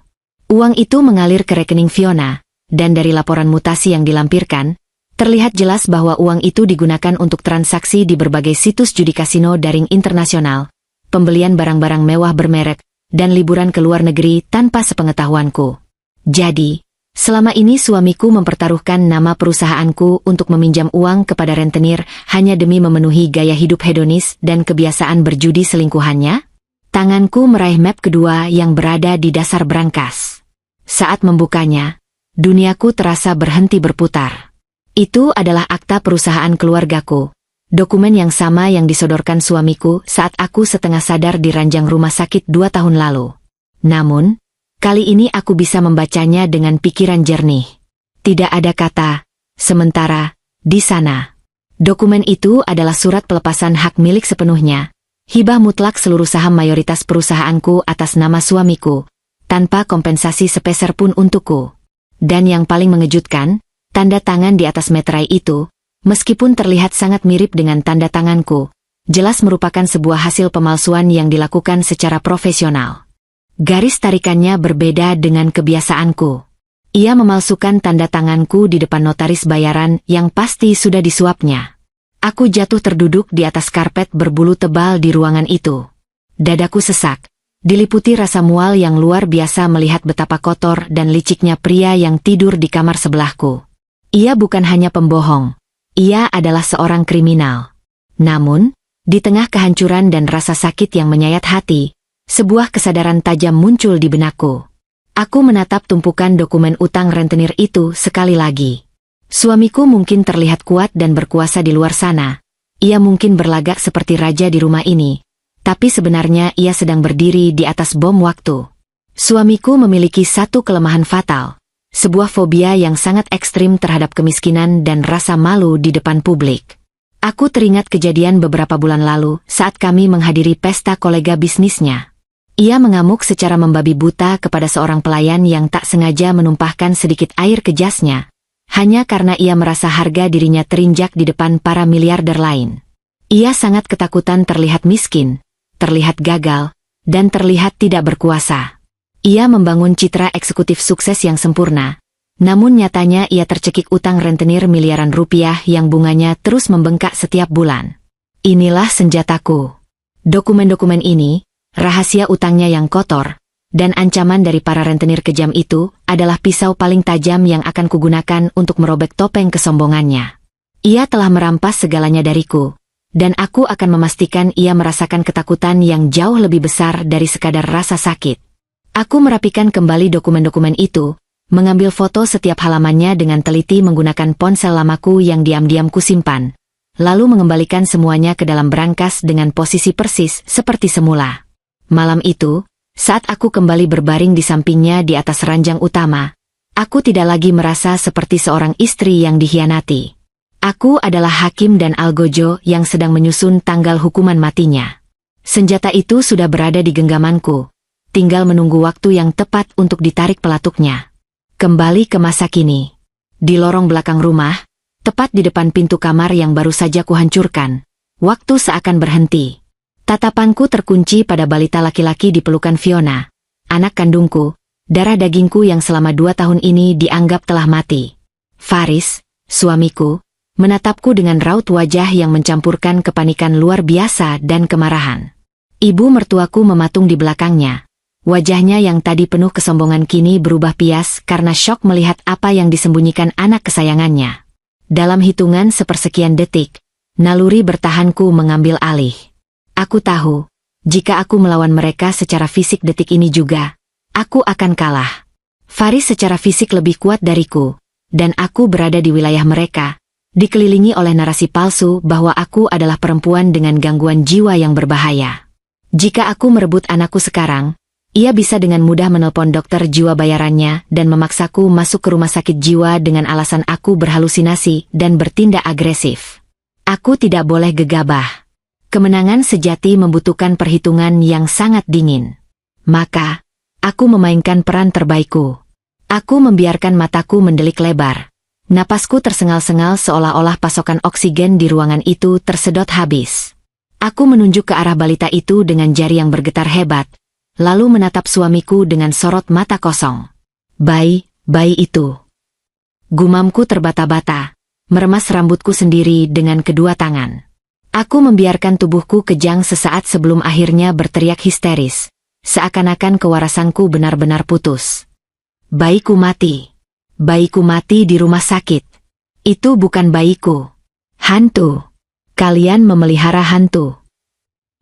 Uang itu mengalir ke rekening Fiona, dan dari laporan mutasi yang dilampirkan, terlihat jelas bahwa uang itu digunakan untuk transaksi di berbagai situs judi kasino daring internasional, pembelian barang-barang mewah bermerek, dan liburan ke luar negeri tanpa sepengetahuanku. Jadi, selama ini suamiku mempertaruhkan nama perusahaanku untuk meminjam uang kepada rentenir hanya demi memenuhi gaya hidup hedonis dan kebiasaan berjudi selingkuhannya? Tanganku meraih map kedua yang berada di dasar brankas. Saat membukanya, duniaku terasa berhenti berputar. Itu adalah akta perusahaan keluargaku, dokumen yang sama yang disodorkan suamiku saat aku setengah sadar di ranjang rumah sakit 2 tahun lalu. Namun, kali ini aku bisa membacanya dengan pikiran jernih. Tidak ada kata, sementara, di sana. Dokumen itu adalah surat pelepasan hak milik sepenuhnya, hibah mutlak seluruh saham mayoritas perusahaanku atas nama suamiku, tanpa kompensasi sepeser pun untukku. Dan yang paling mengejutkan, tanda tangan di atas meterai itu, meskipun terlihat sangat mirip dengan tanda tanganku, jelas merupakan sebuah hasil pemalsuan yang dilakukan secara profesional. Garis tarikannya berbeda dengan kebiasaanku. Ia memalsukan tanda tanganku di depan notaris bayaran yang pasti sudah disuapnya. Aku jatuh terduduk di atas karpet berbulu tebal di ruangan itu. Dadaku sesak, diliputi rasa mual yang luar biasa melihat betapa kotor dan liciknya pria yang tidur di kamar sebelahku. Ia bukan hanya pembohong, ia adalah seorang kriminal. Namun, di tengah kehancuran dan rasa sakit yang menyayat hati, sebuah kesadaran tajam muncul di benakku. Aku menatap tumpukan dokumen utang rentenir itu sekali lagi. Suamiku mungkin terlihat kuat dan berkuasa di luar sana. Ia mungkin berlagak seperti raja di rumah ini. Tapi sebenarnya ia sedang berdiri di atas bom waktu. Suamiku memiliki satu kelemahan fatal. Sebuah fobia yang sangat ekstrim terhadap kemiskinan dan rasa malu di depan publik. Aku teringat kejadian beberapa bulan lalu saat kami menghadiri pesta kolega bisnisnya. Ia mengamuk secara membabi buta kepada seorang pelayan yang tak sengaja menumpahkan sedikit air ke jasnya, hanya karena ia merasa harga dirinya terinjak di depan para miliarder lain. Ia sangat ketakutan terlihat miskin, terlihat gagal, dan terlihat tidak berkuasa. Ia membangun citra eksekutif sukses yang sempurna, namun nyatanya ia tercekik utang rentenir miliaran rupiah yang bunganya terus membengkak setiap bulan. Inilah senjataku. Dokumen-dokumen ini, rahasia utangnya yang kotor, dan ancaman dari para rentenir kejam itu adalah pisau paling tajam yang akan kugunakan untuk merobek topeng kesombongannya. Ia telah merampas segalanya dariku, dan aku akan memastikan ia merasakan ketakutan yang jauh lebih besar dari sekadar rasa sakit. Aku merapikan kembali dokumen-dokumen itu, mengambil foto setiap halamannya dengan teliti menggunakan ponsel lamaku yang diam-diam kusimpan, lalu mengembalikan semuanya ke dalam berangkas dengan posisi persis seperti semula. Malam itu, saat aku kembali berbaring di sampingnya di atas ranjang utama, aku tidak lagi merasa seperti seorang istri yang dikhianati. Aku adalah hakim dan algojo yang sedang menyusun tanggal hukuman matinya. Senjata itu sudah berada di genggamanku, tinggal menunggu waktu yang tepat untuk ditarik pelatuknya. Kembali ke masa kini. Di lorong belakang rumah, tepat di depan pintu kamar yang baru saja kuhancurkan, waktu seakan berhenti. Tatapanku terkunci pada balita laki-laki di pelukan Fiona, anak kandungku, darah dagingku yang selama 2 tahun ini dianggap telah mati. Faris, suamiku, menatapku dengan raut wajah yang mencampurkan kepanikan luar biasa dan kemarahan. Ibu mertuaku mematung di belakangnya. Wajahnya yang tadi penuh kesombongan kini berubah pias karena syok melihat apa yang disembunyikan anak kesayangannya. Dalam hitungan sepersekian detik, naluri bertahanku mengambil alih. Aku tahu, jika aku melawan mereka secara fisik detik ini juga, aku akan kalah. Faris secara fisik lebih kuat dariku, dan aku berada di wilayah mereka, dikelilingi oleh narasi palsu bahwa aku adalah perempuan dengan gangguan jiwa yang berbahaya. Jika aku merebut anakku sekarang, ia bisa dengan mudah menelpon dokter jiwa bayarannya dan memaksaku masuk ke rumah sakit jiwa dengan alasan aku berhalusinasi dan bertindak agresif. Aku tidak boleh gegabah. Kemenangan sejati membutuhkan perhitungan yang sangat dingin. Maka, aku memainkan peran terbaikku. Aku membiarkan mataku mendelik lebar. Napasku tersengal-sengal seolah-olah pasokan oksigen di ruangan itu tersedot habis. Aku menunjuk ke arah balita itu dengan jari yang bergetar hebat, lalu menatap suamiku dengan sorot mata kosong. Bayi itu. Gumamku terbata-bata, meremas rambutku sendiri dengan kedua tangan. Aku membiarkan tubuhku kejang sesaat sebelum akhirnya berteriak histeris, seakan-akan kewarasanku benar-benar putus. Bayiku mati. Bayiku mati di rumah sakit. Itu bukan bayiku. Hantu. Kalian memelihara hantu.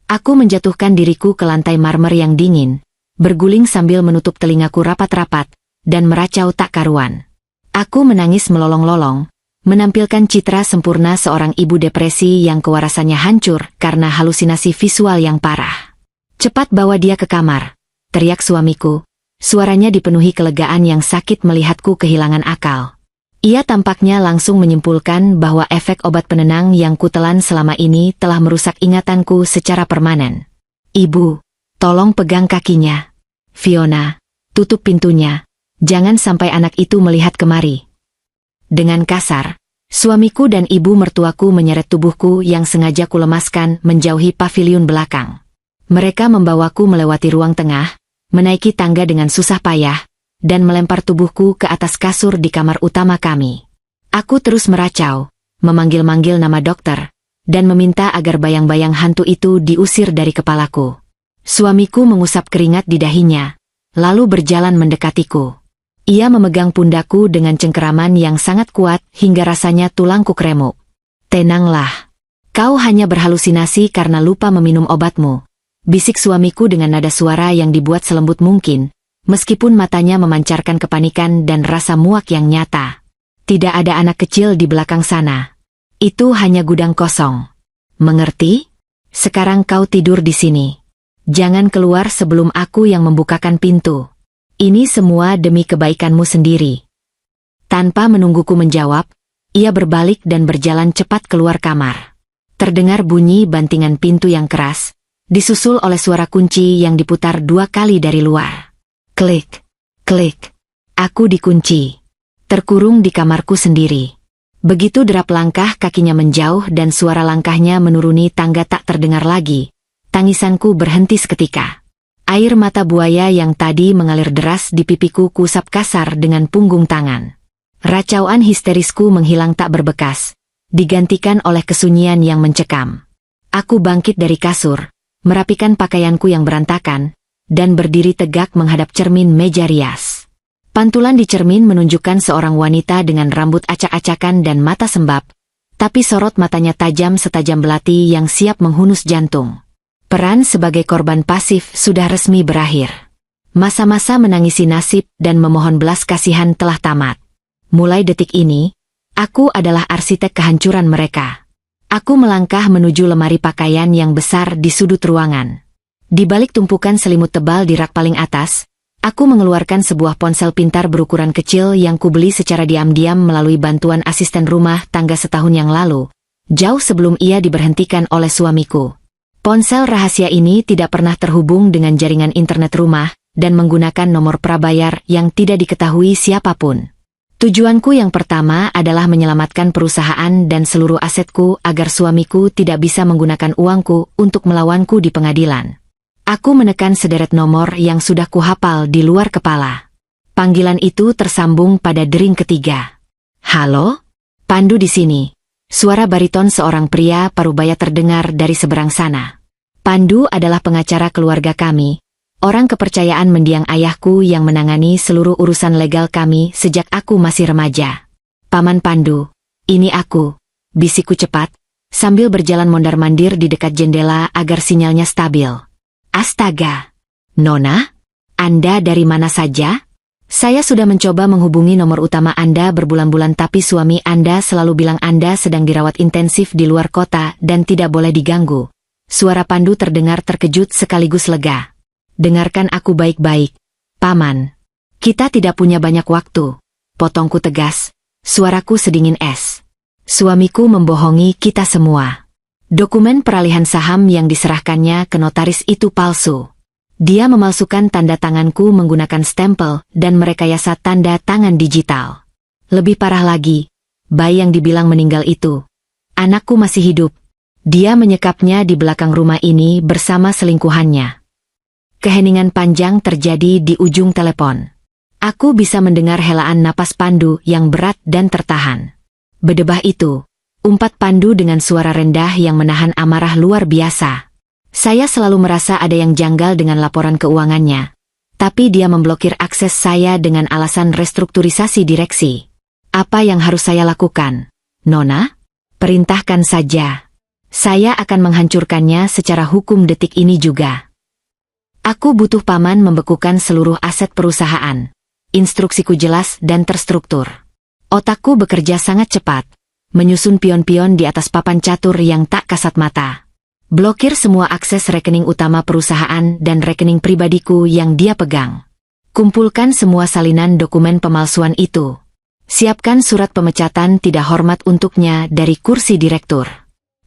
Aku menjatuhkan diriku ke lantai marmer yang dingin, berguling sambil menutup telingaku rapat-rapat, dan meracau tak karuan. Aku menangis melolong-lolong, menampilkan citra sempurna seorang ibu depresi yang kewarasannya hancur karena halusinasi visual yang parah. Cepat bawa dia ke kamar, teriak suamiku. Suaranya dipenuhi kelegaan yang sakit melihatku kehilangan akal. Ia tampaknya langsung menyimpulkan bahwa efek obat penenang yang kutelan selama ini telah merusak ingatanku secara permanen. Ibu, tolong pegang kakinya. Fiona, tutup pintunya. Jangan sampai anak itu melihat kemari. Dengan kasar, suamiku dan ibu mertuaku menyeret tubuhku yang sengaja kulemaskan menjauhi paviliun belakang. Mereka membawaku melewati ruang tengah, menaiki tangga dengan susah payah, dan melempar tubuhku ke atas kasur di kamar utama kami. Aku terus meracau, memanggil-manggil nama dokter, dan meminta agar bayang-bayang hantu itu diusir dari kepalaku. Suamiku mengusap keringat di dahinya, lalu berjalan mendekatiku. Ia memegang pundakku dengan cengkeraman yang sangat kuat hingga rasanya tulangku kremuk. "Tenanglah. Kau hanya berhalusinasi karena lupa meminum obatmu," bisik suamiku dengan nada suara yang dibuat selembut mungkin, meskipun matanya memancarkan kepanikan dan rasa muak yang nyata. "Tidak ada anak kecil di belakang sana. Itu hanya gudang kosong. Mengerti? Sekarang kau tidur di sini. Jangan keluar sebelum aku yang membukakan pintu. Ini semua demi kebaikanmu sendiri." Tanpa menungguku menjawab, ia berbalik dan berjalan cepat keluar kamar. Terdengar bunyi bantingan pintu yang keras, disusul oleh suara kunci yang diputar 2 kali dari luar. Klik, klik. Aku dikunci. Terkurung di kamarku sendiri. Begitu derap langkah kakinya menjauh dan suara langkahnya menuruni tangga tak terdengar lagi, tangisanku berhenti seketika. Air mata buaya yang tadi mengalir deras di pipiku kusap kasar dengan punggung tangan. Racauan histerisku menghilang tak berbekas, digantikan oleh kesunyian yang mencekam. Aku bangkit dari kasur, merapikan pakaianku yang berantakan, dan berdiri tegak menghadap cermin meja rias. Pantulan di cermin menunjukkan seorang wanita dengan rambut acak-acakan dan mata sembab, tapi sorot matanya tajam setajam belati yang siap menghunus jantung. Peran sebagai korban pasif sudah resmi berakhir. Masa-masa menangisi nasib dan memohon belas kasihan telah tamat. Mulai detik ini, aku adalah arsitek kehancuran mereka. Aku melangkah menuju lemari pakaian yang besar di sudut ruangan. Di balik tumpukan selimut tebal di rak paling atas, aku mengeluarkan sebuah ponsel pintar berukuran kecil yang kubeli secara diam-diam melalui bantuan asisten rumah tangga setahun yang lalu, jauh sebelum ia diberhentikan oleh suamiku. Ponsel rahasia ini tidak pernah terhubung dengan jaringan internet rumah dan menggunakan nomor prabayar yang tidak diketahui siapapun. Tujuanku yang pertama adalah menyelamatkan perusahaan dan seluruh asetku agar suamiku tidak bisa menggunakan uangku untuk melawanku di pengadilan. Aku menekan sederet nomor yang sudah kuhafal di luar kepala. Panggilan itu tersambung pada dering ketiga. "Halo? Pandu di sini." Suara bariton seorang pria parubaya terdengar dari seberang sana. Pandu adalah pengacara keluarga kami, orang kepercayaan mendiang ayahku yang menangani seluruh urusan legal kami sejak aku masih remaja. "Paman Pandu, ini aku," bisikku cepat, sambil berjalan mondar-mandir di dekat jendela agar sinyalnya stabil. "Astaga! Nona? Anda dari mana saja? Saya sudah mencoba menghubungi nomor utama Anda berbulan-bulan tapi suami Anda selalu bilang Anda sedang dirawat intensif di luar kota dan tidak boleh diganggu." Suara Pandu terdengar terkejut sekaligus lega. "Dengarkan aku baik-baik, Paman. Kita tidak punya banyak waktu," potongku tegas, suaraku sedingin es. "Suamiku membohongi kita semua. Dokumen peralihan saham yang diserahkannya ke notaris itu palsu. Dia memalsukan tanda tanganku menggunakan stempel dan merekayasa tanda tangan digital. Lebih parah lagi, bayi yang dibilang meninggal itu, anakku masih hidup. Dia menyekapnya di belakang rumah ini bersama selingkuhannya." Keheningan panjang terjadi di ujung telepon. Aku bisa mendengar helaan napas Pandu yang berat dan tertahan. "Bedebah itu," umpat Pandu dengan suara rendah yang menahan amarah luar biasa. Saya selalu merasa ada yang janggal dengan laporan keuangannya. Tapi dia memblokir akses saya dengan alasan restrukturisasi direksi. Apa yang harus saya lakukan, Nona? Perintahkan saja. Saya akan menghancurkannya secara hukum detik ini juga. Aku butuh paman membekukan seluruh aset perusahaan. Instruksiku jelas dan terstruktur. Otakku bekerja sangat cepat, menyusun pion-pion di atas papan catur yang tak kasat mata. Blokir semua akses rekening utama perusahaan dan rekening pribadiku yang dia pegang. Kumpulkan semua salinan dokumen pemalsuan itu. Siapkan surat pemecatan tidak hormat untuknya dari kursi direktur.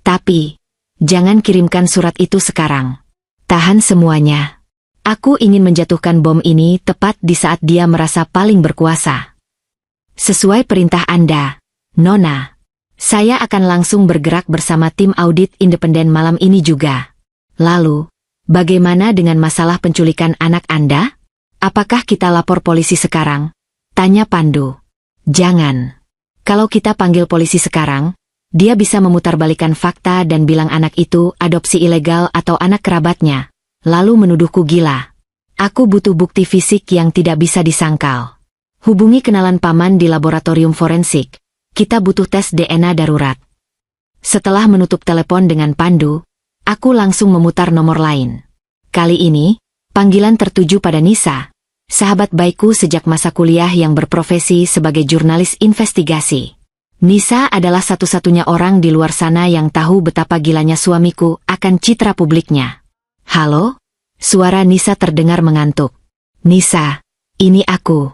Tapi, jangan kirimkan surat itu sekarang. Tahan semuanya. Aku ingin menjatuhkan bom ini tepat di saat dia merasa paling berkuasa. Sesuai perintah Anda, Nona. Saya akan langsung bergerak bersama tim audit independen malam ini juga. Lalu, bagaimana dengan masalah penculikan anak Anda? Apakah kita lapor polisi sekarang? Tanya Pandu. Jangan. Kalau kita panggil polisi sekarang, dia bisa memutarbalikkan fakta dan bilang anak itu adopsi ilegal atau anak kerabatnya. lalu menuduhku gila. Aku butuh bukti fisik yang tidak bisa disangkal. Hubungi kenalan paman di laboratorium forensik. Kita butuh tes DNA darurat. Setelah menutup telepon dengan Pandu, aku langsung memutar nomor lain. Kali ini, panggilan tertuju pada Nisa, sahabat baikku sejak masa kuliah yang berprofesi sebagai jurnalis investigasi. Nisa adalah satu-satunya orang di luar sana yang tahu betapa gilanya suamiku akan citra publiknya. Halo? Suara Nisa terdengar mengantuk. Nisa, ini aku.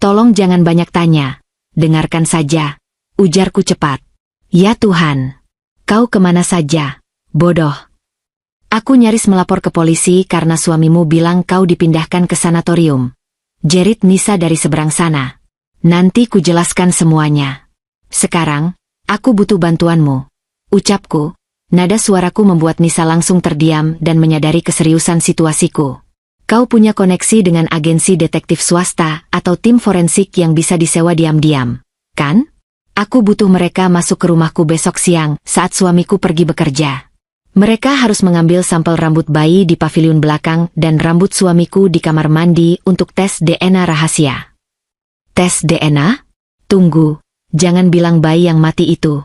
Tolong jangan banyak tanya. Dengarkan saja. Ujarku cepat. Ya Tuhan. Kau kemana saja? Bodoh. Aku nyaris melapor ke polisi karena suamimu bilang kau dipindahkan ke sanatorium. Jerit Nisa dari seberang sana. Nanti ku jelaskan semuanya. Sekarang, aku butuh bantuanmu. Ucapku, nada suaraku membuat Nisa langsung terdiam dan menyadari keseriusan situasiku. Kau punya koneksi dengan agensi detektif swasta atau tim forensik yang bisa disewa diam-diam, kan? Aku butuh mereka masuk ke rumahku besok siang saat suamiku pergi bekerja. Mereka harus mengambil sampel rambut bayi di paviliun belakang dan rambut suamiku di kamar mandi untuk tes DNA rahasia. Tes DNA? Tunggu, jangan bilang bayi yang mati itu.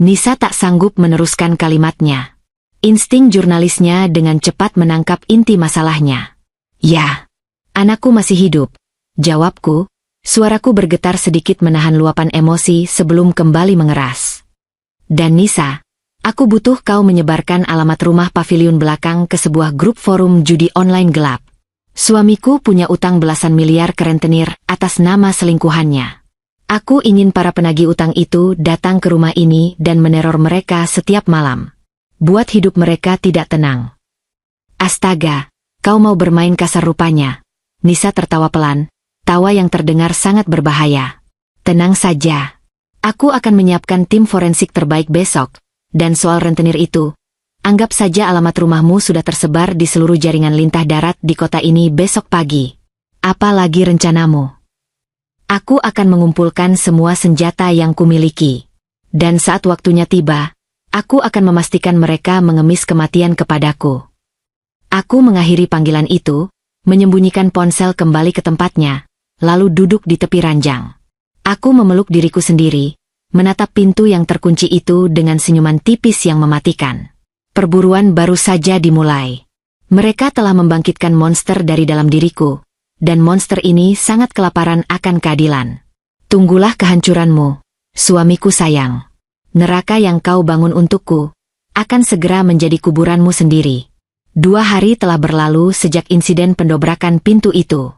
Nisa tak sanggup meneruskan kalimatnya. Insting jurnalisnya dengan cepat menangkap inti masalahnya. Ya, anakku masih hidup. Jawabku, suaraku bergetar sedikit menahan luapan emosi sebelum kembali mengeras. Dan Nisa, aku butuh kau menyebarkan alamat rumah paviliun belakang ke sebuah grup forum judi online gelap. Suamiku punya utang belasan miliar ke rentenir atas nama selingkuhannya. Aku ingin para penagih utang itu datang ke rumah ini dan meneror mereka setiap malam. Buat hidup mereka tidak tenang. Astaga, kau mau bermain kasar rupanya. Nisa tertawa pelan, tawa yang terdengar sangat berbahaya. Tenang saja. Aku akan menyiapkan tim forensik terbaik besok. Dan soal rentenir itu, anggap saja alamat rumahmu sudah tersebar di seluruh jaringan lintah darat di kota ini besok pagi. Apa lagi rencanamu? Aku akan mengumpulkan semua senjata yang kumiliki. Dan saat waktunya tiba, aku akan memastikan mereka mengemis kematian kepadaku. Aku mengakhiri panggilan itu, menyembunyikan ponsel kembali ke tempatnya, lalu duduk di tepi ranjang. Aku memeluk diriku sendiri, menatap pintu yang terkunci itu dengan senyuman tipis yang mematikan. Perburuan baru saja dimulai. Mereka telah membangkitkan monster dari dalam diriku. Dan monster ini sangat kelaparan akan keadilan. Tunggulah kehancuranmu, suamiku sayang. Neraka yang kau bangun untukku, akan segera menjadi kuburanmu sendiri. 2 hari telah berlalu sejak insiden pendobrakan pintu itu.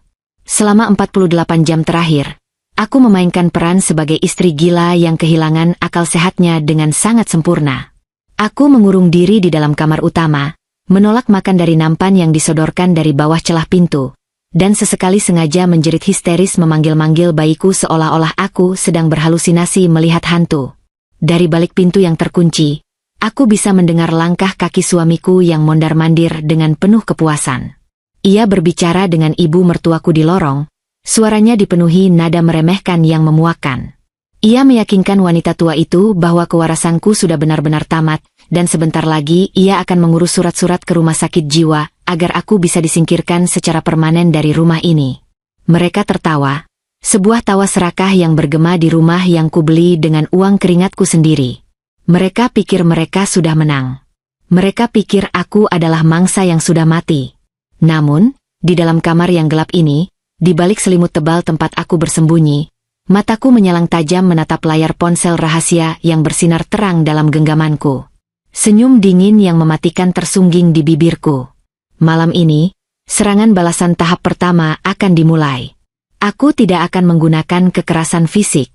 Selama 48 jam terakhir, aku memainkan peran sebagai istri gila yang kehilangan akal sehatnya dengan sangat sempurna. Aku mengurung diri di dalam kamar utama, menolak makan dari nampan yang disodorkan dari bawah celah pintu. Dan sesekali sengaja menjerit histeris memanggil-manggil bayiku seolah-olah aku sedang berhalusinasi melihat hantu. Dari balik pintu yang terkunci, aku bisa mendengar langkah kaki suamiku yang mondar-mandir dengan penuh kepuasan. Ia berbicara dengan ibu mertuaku di lorong, suaranya dipenuhi nada meremehkan yang memuakkan. Ia meyakinkan wanita tua itu bahwa kewarasanku sudah benar-benar tamat, dan sebentar lagi ia akan mengurus surat-surat ke rumah sakit jiwa, agar aku bisa disingkirkan secara permanen dari rumah ini. Mereka tertawa, sebuah tawa serakah yang bergema di rumah yang kubeli dengan uang keringatku sendiri. Mereka pikir mereka sudah menang. Mereka pikir aku adalah mangsa yang sudah mati. Namun, di dalam kamar yang gelap ini, di balik selimut tebal tempat aku bersembunyi, mataku menyalang tajam menatap layar ponsel rahasia yang bersinar terang dalam genggamanku. Senyum dingin yang mematikan tersungging di bibirku. Malam ini, serangan balasan tahap pertama akan dimulai. Aku tidak akan menggunakan kekerasan fisik.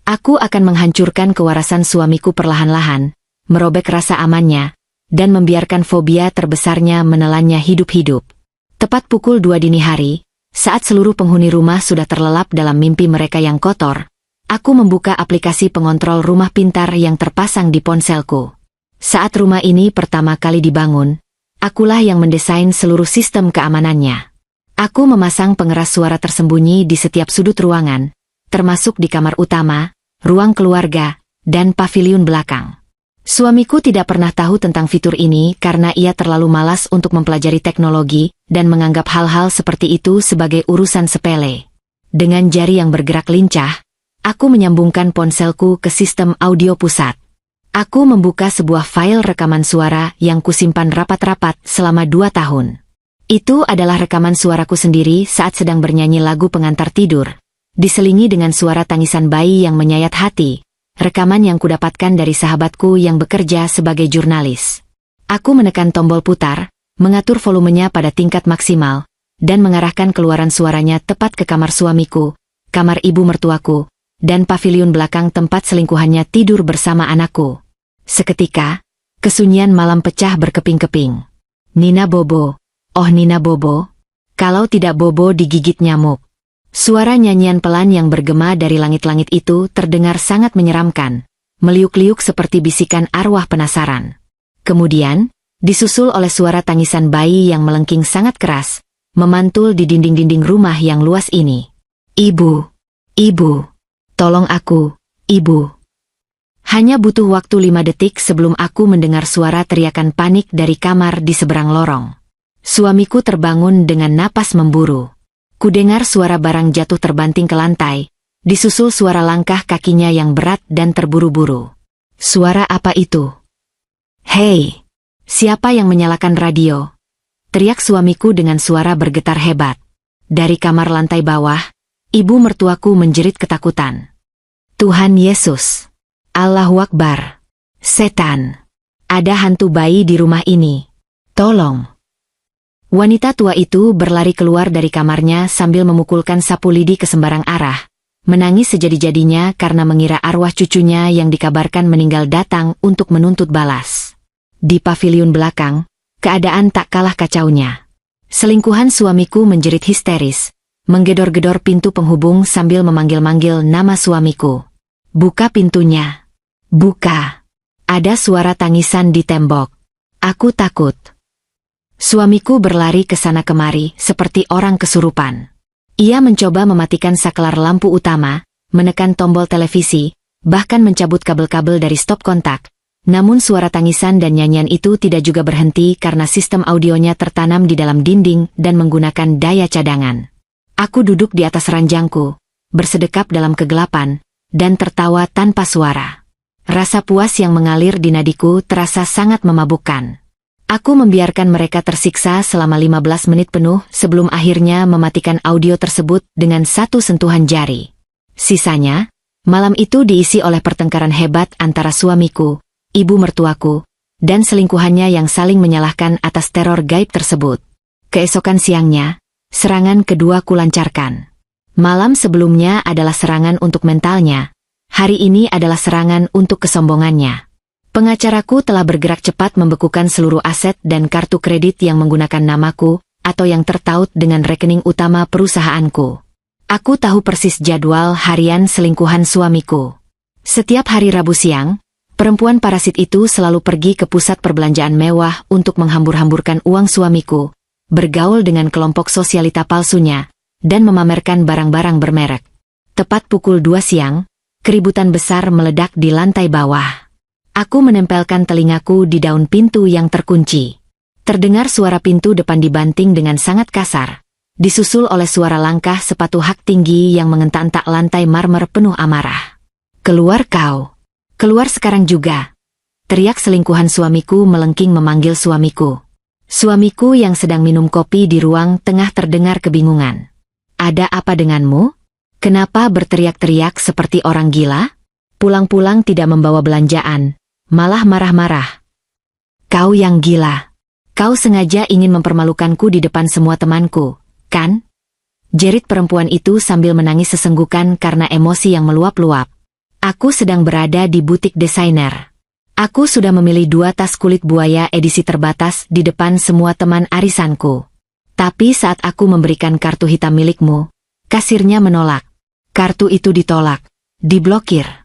Aku akan menghancurkan kewarasan suamiku perlahan-lahan, merobek rasa amannya, dan membiarkan fobia terbesarnya menelannya hidup-hidup. Tepat pukul 2 dini hari, saat seluruh penghuni rumah sudah terlelap dalam mimpi mereka yang kotor, aku membuka aplikasi pengontrol rumah pintar yang terpasang di ponselku. Saat rumah ini pertama kali dibangun, akulah yang mendesain seluruh sistem keamanannya. Aku memasang pengeras suara tersembunyi di setiap sudut ruangan, termasuk di kamar utama, ruang keluarga, dan paviliun belakang. Suamiku tidak pernah tahu tentang fitur ini karena ia terlalu malas untuk mempelajari teknologi dan menganggap hal-hal seperti itu sebagai urusan sepele. Dengan jari yang bergerak lincah, aku menyambungkan ponselku ke sistem audio pusat. Aku membuka sebuah file rekaman suara yang kusimpan rapat-rapat selama 2 tahun. Itu adalah rekaman suaraku sendiri saat sedang bernyanyi lagu pengantar tidur, diselingi dengan suara tangisan bayi yang menyayat hati. Rekaman yang kudapatkan dari sahabatku yang bekerja sebagai jurnalis. Aku menekan tombol putar, mengatur volumenya pada tingkat maksimal, dan mengarahkan keluaran suaranya tepat ke kamar suamiku, kamar ibu mertuaku, dan paviliun belakang tempat selingkuhannya tidur bersama anakku. Seketika, kesunyian malam pecah berkeping-keping. Nina Bobo, oh Nina Bobo, kalau tidak Bobo digigit nyamuk. Suara nyanyian pelan yang bergema dari langit-langit itu terdengar sangat menyeramkan, meliuk-liuk seperti bisikan arwah penasaran. Kemudian, disusul oleh suara tangisan bayi yang melengking sangat keras, memantul di dinding-dinding rumah yang luas ini. Ibu, ibu, tolong aku, ibu. Hanya butuh waktu 5 detik sebelum aku mendengar suara teriakan panik dari kamar di seberang lorong. Suamiku terbangun dengan napas memburu. Kudengar suara barang jatuh terbanting ke lantai, disusul suara langkah kakinya yang berat dan terburu-buru. Suara apa itu? Hei, siapa yang menyalakan radio? Teriak suamiku dengan suara bergetar hebat. Dari kamar lantai bawah, ibu mertuaku menjerit ketakutan. Tuhan Yesus! Allahu Akbar! Setan! Ada hantu bayi di rumah ini. Tolong! Wanita tua itu berlari keluar dari kamarnya sambil memukulkan sapu lidi ke sembarang arah, menangis sejadi-jadinya karena mengira arwah cucunya yang dikabarkan meninggal datang untuk menuntut balas. Di paviliun belakang, keadaan tak kalah kacaunya. Selingkuhan suamiku menjerit histeris, menggedor-gedor pintu penghubung sambil memanggil-manggil nama suamiku. Buka pintunya. Buka. Ada suara tangisan di tembok. Aku takut. Suamiku berlari ke sana kemari seperti orang kesurupan. Ia mencoba mematikan saklar lampu utama, menekan tombol televisi, bahkan mencabut kabel-kabel dari stop kontak. Namun suara tangisan dan nyanyian itu tidak juga berhenti karena sistem audionya tertanam di dalam dinding dan menggunakan daya cadangan. Aku duduk di atas ranjangku, bersedekap dalam kegelapan, dan tertawa tanpa suara. Rasa puas yang mengalir di nadiku terasa sangat memabukkan. Aku membiarkan mereka tersiksa selama 15 menit penuh sebelum akhirnya mematikan audio tersebut dengan satu sentuhan jari. Sisanya, malam itu diisi oleh pertengkaran hebat antara suamiku, ibu mertuaku, dan selingkuhannya yang saling menyalahkan atas teror gaib tersebut. Keesokan siangnya, serangan kedua kulancarkan. Malam sebelumnya adalah serangan untuk mentalnya, hari ini adalah serangan untuk kesombongannya. Pengacaraku telah bergerak cepat membekukan seluruh aset dan kartu kredit yang menggunakan namaku, atau yang tertaut dengan rekening utama perusahaanku. Aku tahu persis jadwal harian selingkuhan suamiku. Setiap hari Rabu siang, perempuan parasit itu selalu pergi ke pusat perbelanjaan mewah untuk menghambur-hamburkan uang suamiku, bergaul dengan kelompok sosialita palsunya, dan memamerkan barang-barang bermerek. Tepat pukul 2 siang, keributan besar meledak di lantai bawah. Aku menempelkan telingaku di daun pintu yang terkunci. Terdengar suara pintu depan dibanting dengan sangat kasar, disusul oleh suara langkah sepatu hak tinggi yang mengentak-entak lantai marmer penuh amarah. Keluar kau! Keluar sekarang juga! Teriak selingkuhan suamiku melengking memanggil suamiku. Suamiku yang sedang minum kopi di ruang tengah terdengar kebingungan. Ada apa denganmu? Kenapa berteriak-teriak seperti orang gila? Pulang-pulang tidak membawa belanjaan. Malah marah-marah. Kau yang gila. Kau sengaja ingin mempermalukanku di depan semua temanku, kan? Jerit perempuan itu sambil menangis sesenggukan karena emosi yang meluap-luap. Aku sedang berada di butik desainer. Aku sudah memilih 2 tas kulit buaya edisi terbatas di depan semua teman arisanku. Tapi saat aku memberikan kartu hitam milikmu, kasirnya menolak. Kartu itu ditolak, diblokir.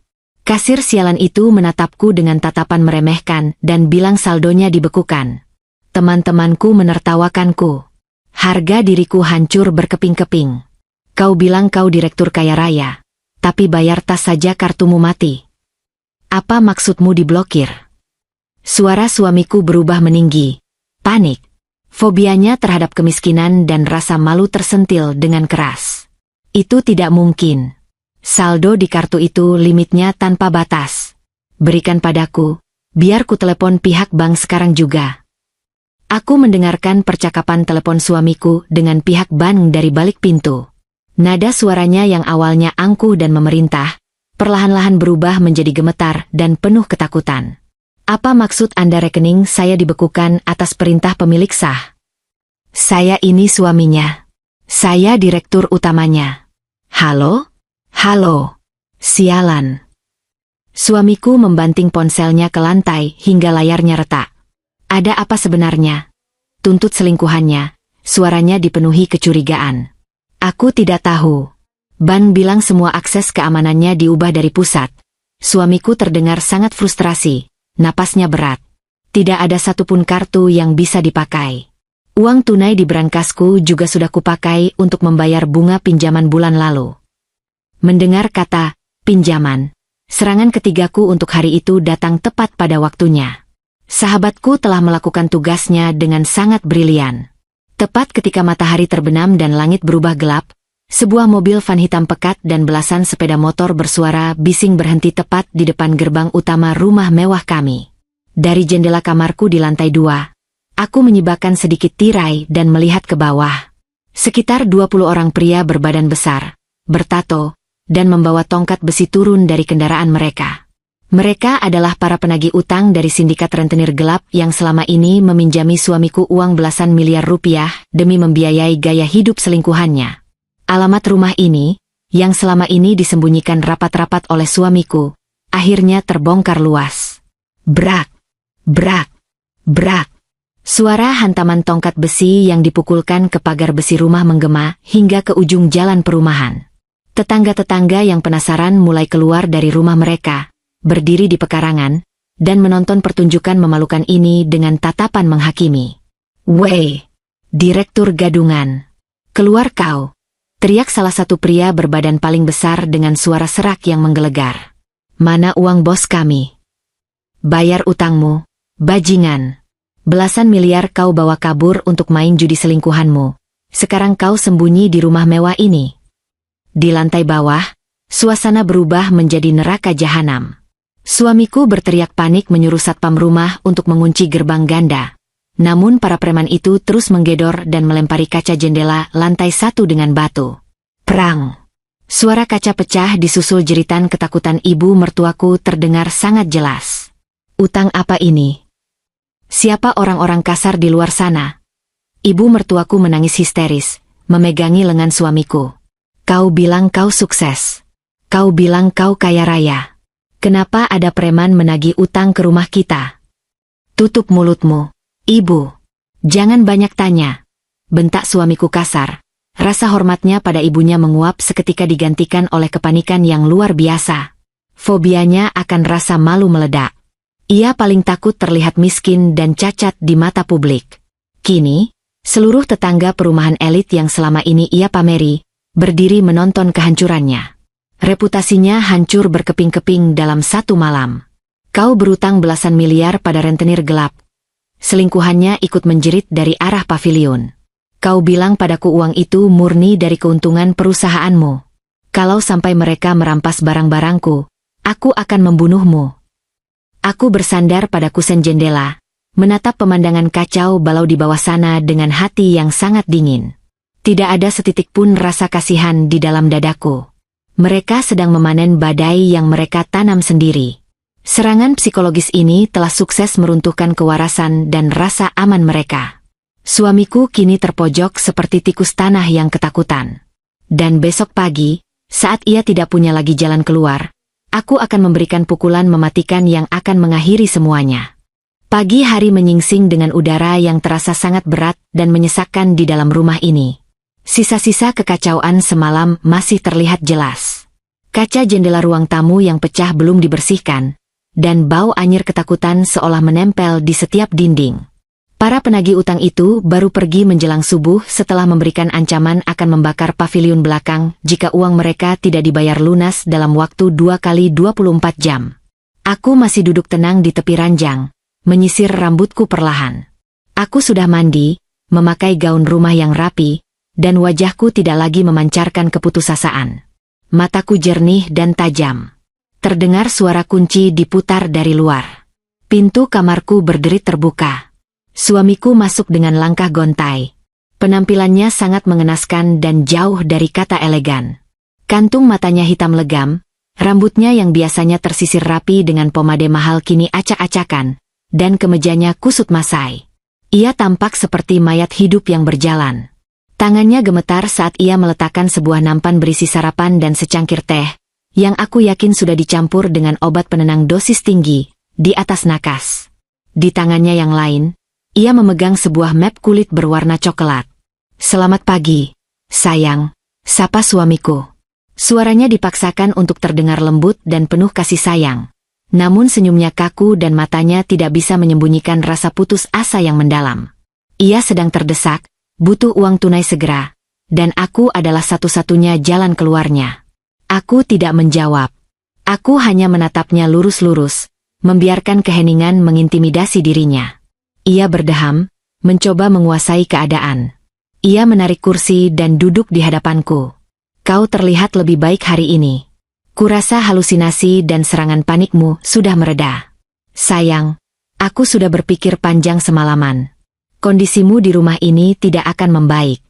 Kasir sialan itu menatapku dengan tatapan meremehkan dan bilang saldonya dibekukan. Teman-temanku menertawakanku. Harga diriku hancur berkeping-keping. Kau bilang kau direktur kaya raya, tapi bayar tas saja kartumu mati. Apa maksudmu diblokir? Suara suamiku berubah meninggi. Panik. Fobianya terhadap kemiskinan dan rasa malu tersentil dengan keras. Itu tidak mungkin. Saldo di kartu itu limitnya tanpa batas. Berikan padaku, biar ku telepon pihak bank sekarang juga. Aku mendengarkan percakapan telepon suamiku dengan pihak bank dari balik pintu. Nada suaranya yang awalnya angkuh dan memerintah, perlahan-lahan berubah menjadi gemetar dan penuh ketakutan. Apa maksud Anda rekening saya dibekukan atas perintah pemilik sah? Saya ini suaminya. Saya direktur utamanya. Halo? Halo? Sialan. Suamiku membanting ponselnya ke lantai hingga layarnya retak. Ada apa sebenarnya? Tuntut selingkuhannya. Suaranya dipenuhi kecurigaan. Aku tidak tahu. Ban bilang semua akses keamanannya diubah dari pusat. Suamiku terdengar sangat frustrasi. Napasnya berat. Tidak ada satupun kartu yang bisa dipakai. Uang tunai di brankasku juga sudah kupakai untuk membayar bunga pinjaman bulan lalu. Mendengar kata pinjaman, serangan ketigaku untuk hari itu datang tepat pada waktunya. Sahabatku telah melakukan tugasnya dengan sangat brilian. Tepat ketika matahari terbenam dan langit berubah gelap, sebuah mobil van hitam pekat dan belasan sepeda motor bersuara bising berhenti tepat di depan gerbang utama rumah mewah kami. Dari jendela kamarku di lantai 2, aku menyibakkan sedikit tirai dan melihat ke bawah. Sekitar 20 orang pria berbadan besar, bertato, dan membawa tongkat besi turun dari kendaraan mereka. Mereka adalah para penagih utang dari sindikat rentenir gelap yang selama ini meminjami suamiku uang belasan miliar rupiah demi membiayai gaya hidup selingkuhannya. Alamat rumah ini, yang selama ini disembunyikan rapat-rapat oleh suamiku, akhirnya terbongkar luas. Brak, brak, brak. Suara hantaman tongkat besi yang dipukulkan ke pagar besi rumah menggema hingga ke ujung jalan perumahan. Tetangga-tetangga yang penasaran mulai keluar dari rumah mereka, berdiri di pekarangan, dan menonton pertunjukan memalukan ini dengan tatapan menghakimi. "Weh, direktur gadungan, keluar kau!" teriak salah satu pria berbadan paling besar dengan suara serak yang menggelegar. "Mana uang bos kami? Bayar utangmu, bajingan. Belasan miliar kau bawa kabur untuk main judi selingkuhanmu. Sekarang kau sembunyi di rumah mewah ini." Di lantai bawah, suasana berubah menjadi neraka jahanam. Suamiku berteriak panik menyuruh satpam rumah untuk mengunci gerbang ganda. Namun para preman itu terus menggedor dan melempari kaca jendela lantai 1 dengan batu. Prang! Suara kaca pecah disusul jeritan ketakutan ibu mertuaku terdengar sangat jelas. "Utang apa ini? Siapa orang-orang kasar di luar sana?" Ibu mertuaku menangis histeris, memegangi lengan suamiku. "Kau bilang kau sukses. Kau bilang kau kaya raya. Kenapa ada preman menagih utang ke rumah kita?" "Tutup mulutmu, Ibu. Jangan banyak tanya," bentak suamiku kasar. Rasa hormatnya pada ibunya menguap seketika digantikan oleh kepanikan yang luar biasa. Fobianya akan rasa malu meledak. Ia paling takut terlihat miskin dan cacat di mata publik. Kini, seluruh tetangga perumahan elit yang selama ini ia pameri, berdiri menonton kehancurannya. Reputasinya hancur berkeping-keping dalam satu malam. Kau berutang belasan miliar pada rentenir gelap. Selingkuhannya ikut menjerit dari arah pavilion. Kau bilang padaku uang itu murni dari keuntungan perusahaanmu. Kalau sampai mereka merampas barang-barangku, aku akan membunuhmu. Aku bersandar pada kusen jendela, menatap pemandangan kacau balau di bawah sana dengan hati yang sangat dingin. Tidak ada setitik pun rasa kasihan di dalam dadaku. Mereka sedang memanen badai yang mereka tanam sendiri. Serangan psikologis ini telah sukses meruntuhkan kewarasan dan rasa aman mereka. Suamiku kini terpojok seperti tikus tanah yang ketakutan. Dan besok pagi, saat ia tidak punya lagi jalan keluar, aku akan memberikan pukulan mematikan yang akan mengakhiri semuanya. Pagi hari menyingsing dengan udara yang terasa sangat berat dan menyesakkan di dalam rumah ini. Sisa-sisa kekacauan semalam masih terlihat jelas. Kaca jendela ruang tamu yang pecah belum dibersihkan, dan bau anyir ketakutan seolah menempel di setiap dinding. Para penagih utang itu baru pergi menjelang subuh setelah memberikan ancaman akan membakar pavilion belakang jika uang mereka tidak dibayar lunas dalam waktu 2 kali 24 jam. Aku masih duduk tenang di tepi ranjang, menyisir rambutku perlahan. Aku sudah mandi, memakai gaun rumah yang rapi, dan wajahku tidak lagi memancarkan keputusasaan. Mataku jernih dan tajam. Terdengar suara kunci diputar dari luar. Pintu kamarku berderit terbuka. Suamiku masuk dengan langkah gontai. Penampilannya sangat mengenaskan dan jauh dari kata elegan. Kantung matanya hitam legam, rambutnya yang biasanya tersisir rapi dengan pomade mahal kini acak-acakan, dan kemejanya kusut masai. Ia tampak seperti mayat hidup yang berjalan. Tangannya gemetar saat ia meletakkan sebuah nampan berisi sarapan dan secangkir teh, yang aku yakin sudah dicampur dengan obat penenang dosis tinggi, di atas nakas. Di tangannya yang lain, ia memegang sebuah map kulit berwarna coklat. "Selamat pagi, sayang," sapa suamiku. Suaranya dipaksakan untuk terdengar lembut dan penuh kasih sayang. Namun senyumnya kaku dan matanya tidak bisa menyembunyikan rasa putus asa yang mendalam. Ia sedang terdesak, butuh uang tunai segera, dan aku adalah satu-satunya jalan keluarnya. Aku tidak menjawab. Aku hanya menatapnya lurus-lurus, membiarkan keheningan mengintimidasi dirinya. Ia berdeham, mencoba menguasai keadaan. Ia menarik kursi dan duduk di hadapanku. "Kau terlihat lebih baik hari ini. Kurasa halusinasi dan serangan panikmu sudah mereda. Sayang, aku sudah berpikir panjang semalaman. Kondisimu di rumah ini tidak akan membaik.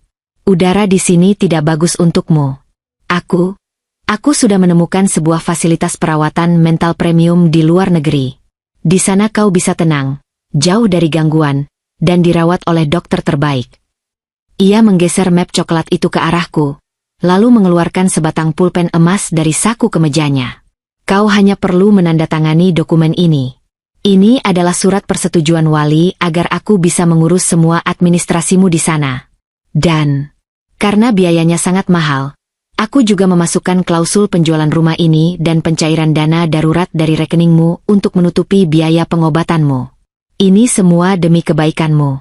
Udara di sini tidak bagus untukmu. Aku sudah menemukan sebuah fasilitas perawatan mental premium di luar negeri. Di sana kau bisa tenang, jauh dari gangguan, dan dirawat oleh dokter terbaik." Ia menggeser map coklat itu ke arahku, lalu mengeluarkan sebatang pulpen emas dari saku kemejanya. "Kau hanya perlu menandatangani dokumen ini. Ini adalah surat persetujuan wali agar aku bisa mengurus semua administrasimu di sana. Dan, karena biayanya sangat mahal, aku juga memasukkan klausul penjualan rumah ini dan pencairan dana darurat dari rekeningmu untuk menutupi biaya pengobatanmu. Ini semua demi kebaikanmu.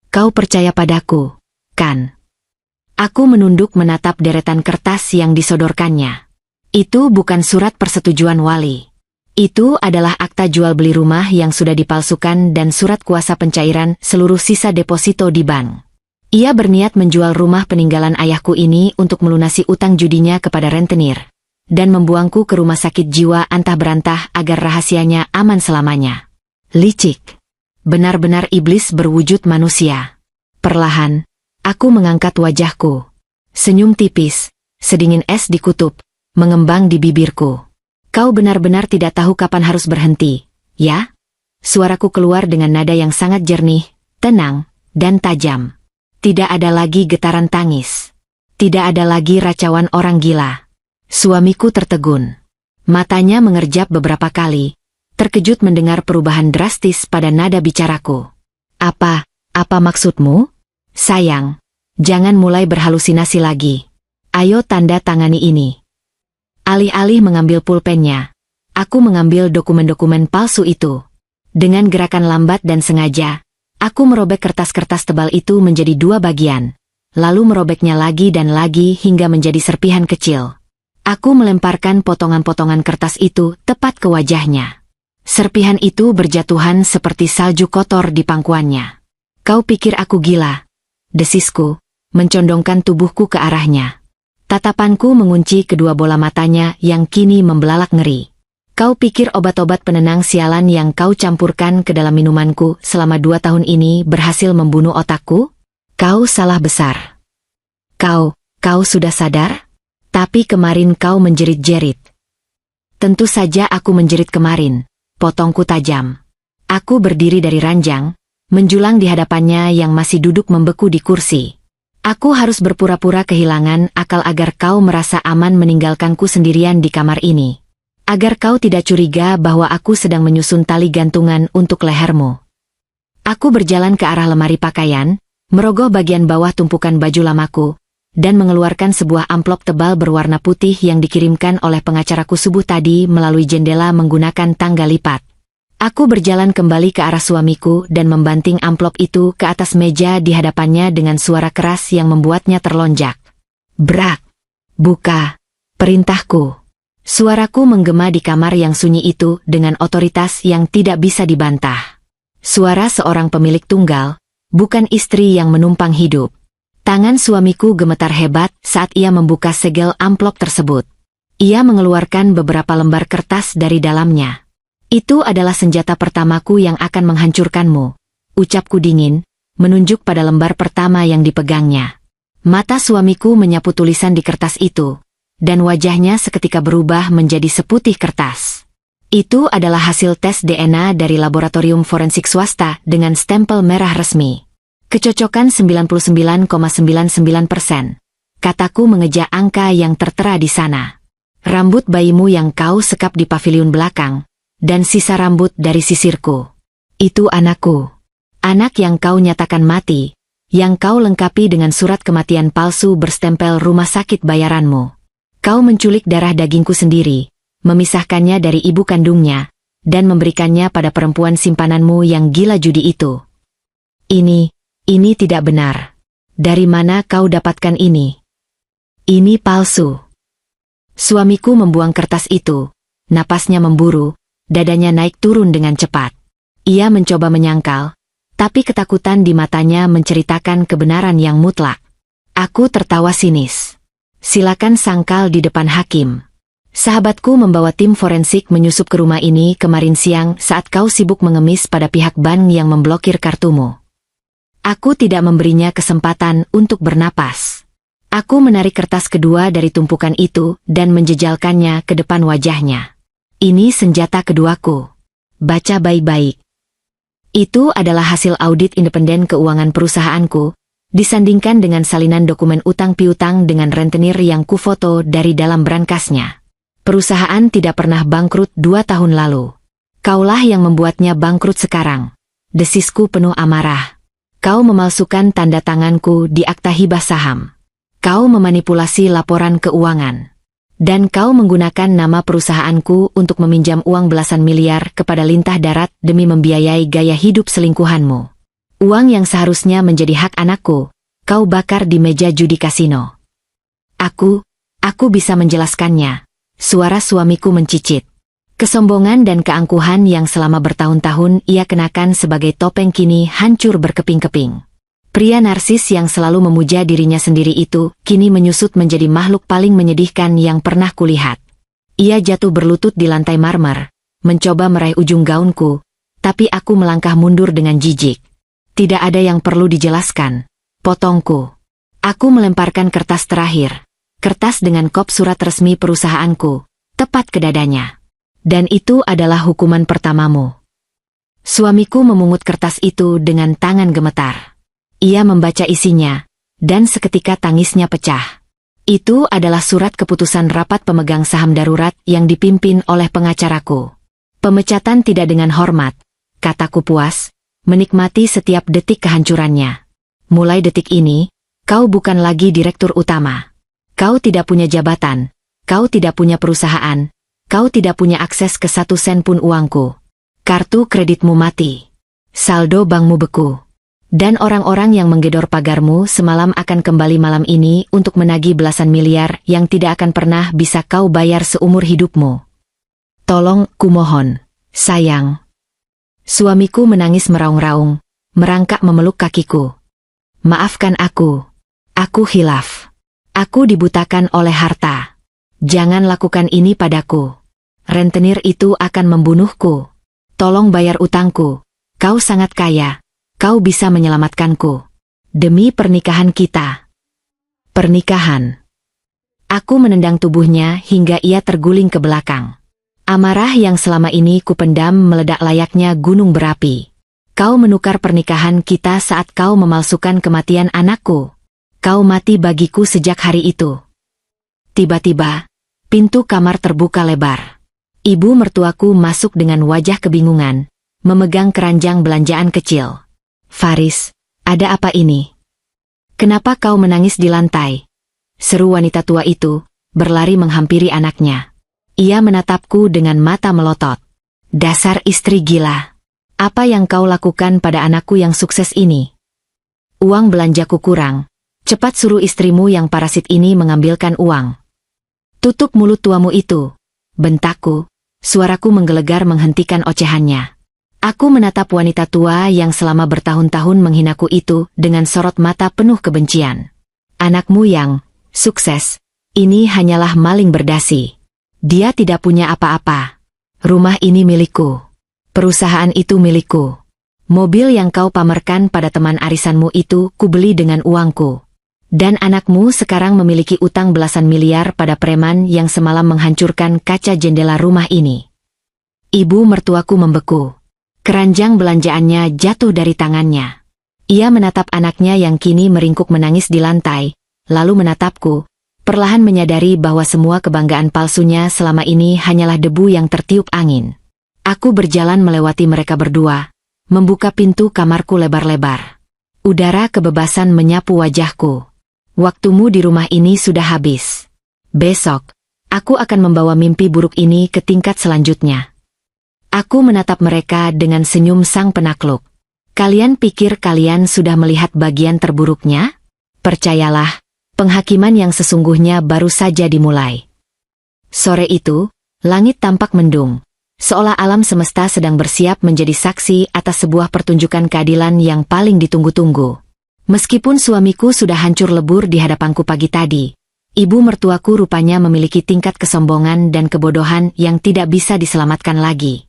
Kau percaya padaku, kan?" Aku menunduk menatap deretan kertas yang disodorkannya. Itu bukan surat persetujuan wali. Itu adalah akta jual beli rumah yang sudah dipalsukan dan surat kuasa pencairan seluruh sisa deposito di bank. Ia berniat menjual rumah peninggalan ayahku ini untuk melunasi utang judinya kepada rentenir, dan membuangku ke rumah sakit jiwa antah berantah agar rahasianya aman selamanya. Licik. Benar-benar iblis berwujud manusia. Perlahan, aku mengangkat wajahku. Senyum tipis, sedingin es di kutub, mengembang di bibirku. "Kau benar-benar tidak tahu kapan harus berhenti, ya?" Suaraku keluar dengan nada yang sangat jernih, tenang, dan tajam. Tidak ada lagi getaran tangis. Tidak ada lagi racauan orang gila. Suamiku tertegun. Matanya mengerjap beberapa kali, terkejut mendengar perubahan drastis pada nada bicaraku. Apa maksudmu? Sayang, jangan mulai berhalusinasi lagi. Ayo tanda tangani ini." Alih-alih mengambil pulpennya, aku mengambil dokumen-dokumen palsu itu. Dengan gerakan lambat dan sengaja, aku merobek kertas-kertas tebal itu menjadi dua bagian, lalu merobeknya lagi dan lagi hingga menjadi serpihan kecil. Aku melemparkan potongan-potongan kertas itu tepat ke wajahnya. Serpihan itu berjatuhan seperti salju kotor di pangkuannya. "Kau pikir aku gila?" desisku, mencondongkan tubuhku ke arahnya. Tatapanku mengunci kedua bola matanya yang kini membelalak ngeri. "Kau pikir obat-obat penenang sialan yang kau campurkan ke dalam minumanku selama 2 tahun ini berhasil membunuh otakku? Kau salah besar. Kau sudah sadar? Tapi kemarin kau menjerit-jerit." "Tentu saja aku menjerit kemarin," potongku tajam. Aku berdiri dari ranjang, menjulang di hadapannya yang masih duduk membeku di kursi. "Aku harus berpura-pura kehilangan akal agar kau merasa aman meninggalkanku sendirian di kamar ini. Agar kau tidak curiga bahwa aku sedang menyusun tali gantungan untuk lehermu." Aku berjalan ke arah lemari pakaian, merogoh bagian bawah tumpukan baju lamaku, dan mengeluarkan sebuah amplop tebal berwarna putih yang dikirimkan oleh pengacaraku subuh tadi melalui jendela menggunakan tangga lipat. Aku berjalan kembali ke arah suamiku dan membanting amplop itu ke atas meja di hadapannya dengan suara keras yang membuatnya terlonjak. "Brak! Buka! Perintahku!" Suaraku menggema di kamar yang sunyi itu dengan otoritas yang tidak bisa dibantah. Suara seorang pemilik tunggal, bukan istri yang menumpang hidup. Tangan suamiku gemetar hebat saat ia membuka segel amplop tersebut. Ia mengeluarkan beberapa lembar kertas dari dalamnya. Itu adalah senjata pertamaku yang akan menghancurkanmu, ucapku dingin, menunjuk pada lembar pertama yang dipegangnya. Mata suamiku menyapu tulisan di kertas itu, dan wajahnya seketika berubah menjadi seputih kertas. Itu adalah hasil tes DNA dari laboratorium forensik swasta dengan stempel merah resmi. Kecocokan 99,99%. Kataku mengeja angka yang tertera di sana. Rambut bayimu yang kau sekap di paviliun belakang, dan sisa rambut dari sisirku. Itu anakku. Anak yang kau nyatakan mati, yang kau lengkapi dengan surat kematian palsu berstempel rumah sakit bayaranmu. Kau menculik darah dagingku sendiri, memisahkannya dari ibu kandungnya, dan memberikannya pada perempuan simpananmu yang gila judi itu. Ini tidak benar. Dari mana kau dapatkan ini? Ini palsu. Suamiku membuang kertas itu, napasnya memburu, dadanya naik turun dengan cepat. Ia mencoba menyangkal, tapi ketakutan di matanya menceritakan kebenaran yang mutlak. Aku tertawa sinis. Silakan sangkal di depan hakim. Sahabatku membawa tim forensik menyusup ke rumah ini kemarin siang saat kau sibuk mengemis pada pihak bank yang memblokir kartumu. Aku tidak memberinya kesempatan untuk bernapas. Aku menarik kertas kedua dari tumpukan itu dan menjejalkannya ke depan wajahnya. Ini senjata keduaku. Baca baik-baik. Itu adalah hasil audit independen keuangan perusahaanku, disandingkan dengan salinan dokumen utang piutang dengan rentenir yang kufoto dari dalam berangkasnya. Perusahaan tidak pernah bangkrut 2 tahun lalu. Kaulah yang membuatnya bangkrut sekarang. Desisku penuh amarah. Kau memalsukan tanda tanganku di akta hibah saham. Kau memanipulasi laporan keuangan. Dan kau menggunakan nama perusahaanku untuk meminjam uang belasan miliar kepada lintah darat demi membiayai gaya hidup selingkuhanmu. Uang yang seharusnya menjadi hak anakku, kau bakar di meja judi kasino. Aku bisa menjelaskannya. Suara suamiku mencicit. Kesombongan dan keangkuhan yang selama bertahun-tahun ia kenakan sebagai topeng kini hancur berkeping-keping. Pria narsis yang selalu memuja dirinya sendiri itu kini menyusut menjadi makhluk paling menyedihkan yang pernah kulihat. Ia jatuh berlutut di lantai marmer, mencoba meraih ujung gaunku, tapi aku melangkah mundur dengan jijik. Tidak ada yang perlu dijelaskan, potongku. Aku melemparkan kertas terakhir, kertas dengan kop surat resmi perusahaanku, tepat ke dadanya. Dan itu adalah hukuman pertamamu. Suamiku memungut kertas itu dengan tangan gemetar. Ia membaca isinya, dan seketika tangisnya pecah. Itu adalah surat keputusan rapat pemegang saham darurat yang dipimpin oleh pengacaraku. Pemecatan tidak dengan hormat, kataku puas, menikmati setiap detik kehancurannya. Mulai detik ini, kau bukan lagi direktur utama. Kau tidak punya jabatan, kau tidak punya perusahaan, kau tidak punya akses ke 1 sen pun uangku. Kartu kreditmu mati. Saldo bankmu beku. Dan orang-orang yang menggedor pagarmu semalam akan kembali malam ini untuk menagih belasan miliar yang tidak akan pernah bisa kau bayar seumur hidupmu. Tolong, kumohon, sayang. Suamiku menangis meraung-raung, merangkak memeluk kakiku. Maafkan aku. Aku khilaf. Aku dibutakan oleh harta. Jangan lakukan ini padaku. Rentenir itu akan membunuhku. Tolong bayar utangku. Kau sangat kaya. Kau bisa menyelamatkanku. Demi pernikahan kita. Pernikahan. Aku menendang tubuhnya hingga ia terguling ke belakang. Amarah yang selama ini kupendam meledak layaknya gunung berapi. Kau menukar pernikahan kita saat kau memalsukan kematian anakku. Kau mati bagiku sejak hari itu. Tiba-tiba, pintu kamar terbuka lebar. Ibu mertuaku masuk dengan wajah kebingungan, memegang keranjang belanjaan kecil. Faris, ada apa ini? Kenapa kau menangis di lantai? Seru wanita tua itu, berlari menghampiri anaknya. Ia menatapku dengan mata melotot. Dasar istri gila. Apa yang kau lakukan pada anakku yang sukses ini? Uang belanjaku kurang. Cepat suruh istrimu yang parasit ini mengambilkan uang. Tutup mulut tuamu itu. Bentakku, suaraku menggelegar menghentikan ocehannya. Aku menatap wanita tua yang selama bertahun-tahun menghinaku itu dengan sorot mata penuh kebencian. Anakmu yang sukses, ini hanyalah maling berdasi. Dia tidak punya apa-apa. Rumah ini milikku. Perusahaan itu milikku. Mobil yang kau pamerkan pada teman arisanmu itu kubeli dengan uangku. Dan anakmu sekarang memiliki utang belasan miliar pada preman yang semalam menghancurkan kaca jendela rumah ini. Ibu mertuaku membeku. Keranjang belanjaannya jatuh dari tangannya. Ia menatap anaknya yang kini meringkuk menangis di lantai, lalu menatapku, perlahan menyadari bahwa semua kebanggaan palsunya selama ini hanyalah debu yang tertiup angin. Aku berjalan melewati mereka berdua, membuka pintu kamarku lebar-lebar. Udara kebebasan menyapu wajahku. Waktumu di rumah ini sudah habis. Besok, aku akan membawa mimpi buruk ini ke tingkat selanjutnya. Aku menatap mereka dengan senyum sang penakluk. Kalian pikir kalian sudah melihat bagian terburuknya? Percayalah, penghakiman yang sesungguhnya baru saja dimulai. Sore itu, langit tampak mendung, seolah alam semesta sedang bersiap menjadi saksi atas sebuah pertunjukan keadilan yang paling ditunggu-tunggu. Meskipun suamiku sudah hancur lebur di hadapanku pagi tadi, ibu mertuaku rupanya memiliki tingkat kesombongan dan kebodohan yang tidak bisa diselamatkan lagi.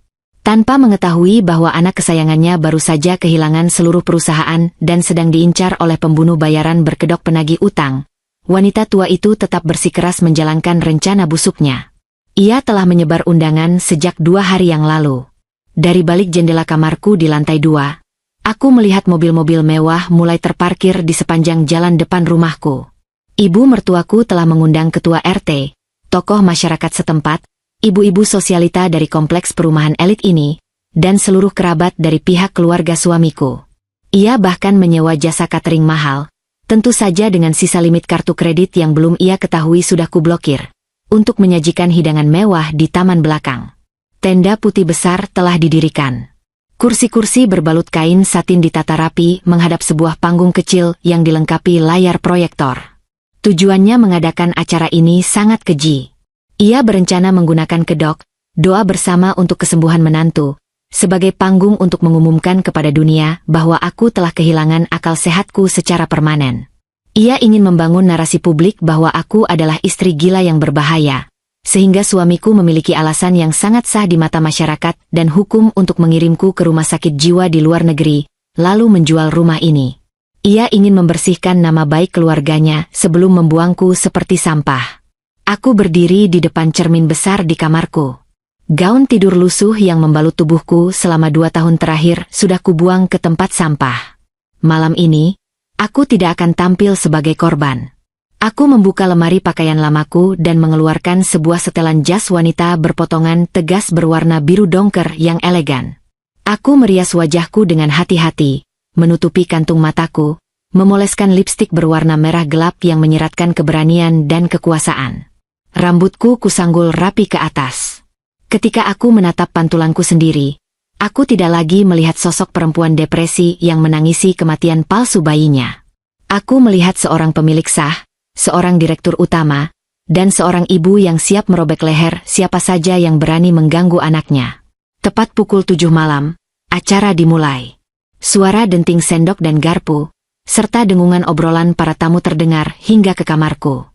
Tanpa mengetahui bahwa anak kesayangannya baru saja kehilangan seluruh perusahaan dan sedang diincar oleh pembunuh bayaran berkedok penagih utang, wanita tua itu tetap bersikeras menjalankan rencana busuknya. Ia telah menyebar undangan sejak 2 hari yang lalu. Dari balik jendela kamarku di lantai 2, aku melihat mobil-mobil mewah mulai terparkir di sepanjang jalan depan rumahku. Ibu mertuaku telah mengundang ketua RT, tokoh masyarakat setempat, ibu-ibu sosialita dari kompleks perumahan elit ini, dan seluruh kerabat dari pihak keluarga suamiku. Ia bahkan menyewa jasa catering mahal, tentu saja dengan sisa limit kartu kredit yang belum ia ketahui sudah kublokir, untuk menyajikan hidangan mewah di taman belakang. Tenda putih besar telah didirikan. Kursi-kursi berbalut kain satin ditata rapi menghadap sebuah panggung kecil yang dilengkapi layar proyektor. Tujuannya mengadakan acara ini sangat keji. Ia berencana menggunakan kedok, doa bersama untuk kesembuhan menantu, sebagai panggung untuk mengumumkan kepada dunia bahwa aku telah kehilangan akal sehatku secara permanen. Ia ingin membangun narasi publik bahwa aku adalah istri gila yang berbahaya, sehingga suamiku memiliki alasan yang sangat sah di mata masyarakat dan hukum untuk mengirimku ke rumah sakit jiwa di luar negeri, lalu menjual rumah ini. Ia ingin membersihkan nama baik keluarganya sebelum membuangku seperti sampah. Aku berdiri di depan cermin besar di kamarku. Gaun tidur lusuh yang membalut tubuhku selama 2 tahun terakhir sudah kubuang ke tempat sampah. Malam ini, aku tidak akan tampil sebagai korban. Aku membuka lemari pakaian lamaku dan mengeluarkan sebuah setelan jas wanita berpotongan tegas berwarna biru dongker yang elegan. Aku merias wajahku dengan hati-hati, menutupi kantung mataku, memoleskan lipstik berwarna merah gelap yang menyeratkan keberanian dan kekuasaan. Rambutku kusanggul rapi ke atas. Ketika aku menatap pantulanku sendiri, aku tidak lagi melihat sosok perempuan depresi yang menangisi kematian palsu bayinya. Aku melihat seorang pemilik sah, seorang direktur utama, dan seorang ibu yang siap merobek leher siapa saja yang berani mengganggu anaknya. Tepat pukul 7 malam, acara dimulai. Suara denting sendok dan garpu, serta dengungan obrolan para tamu terdengar hingga ke kamarku.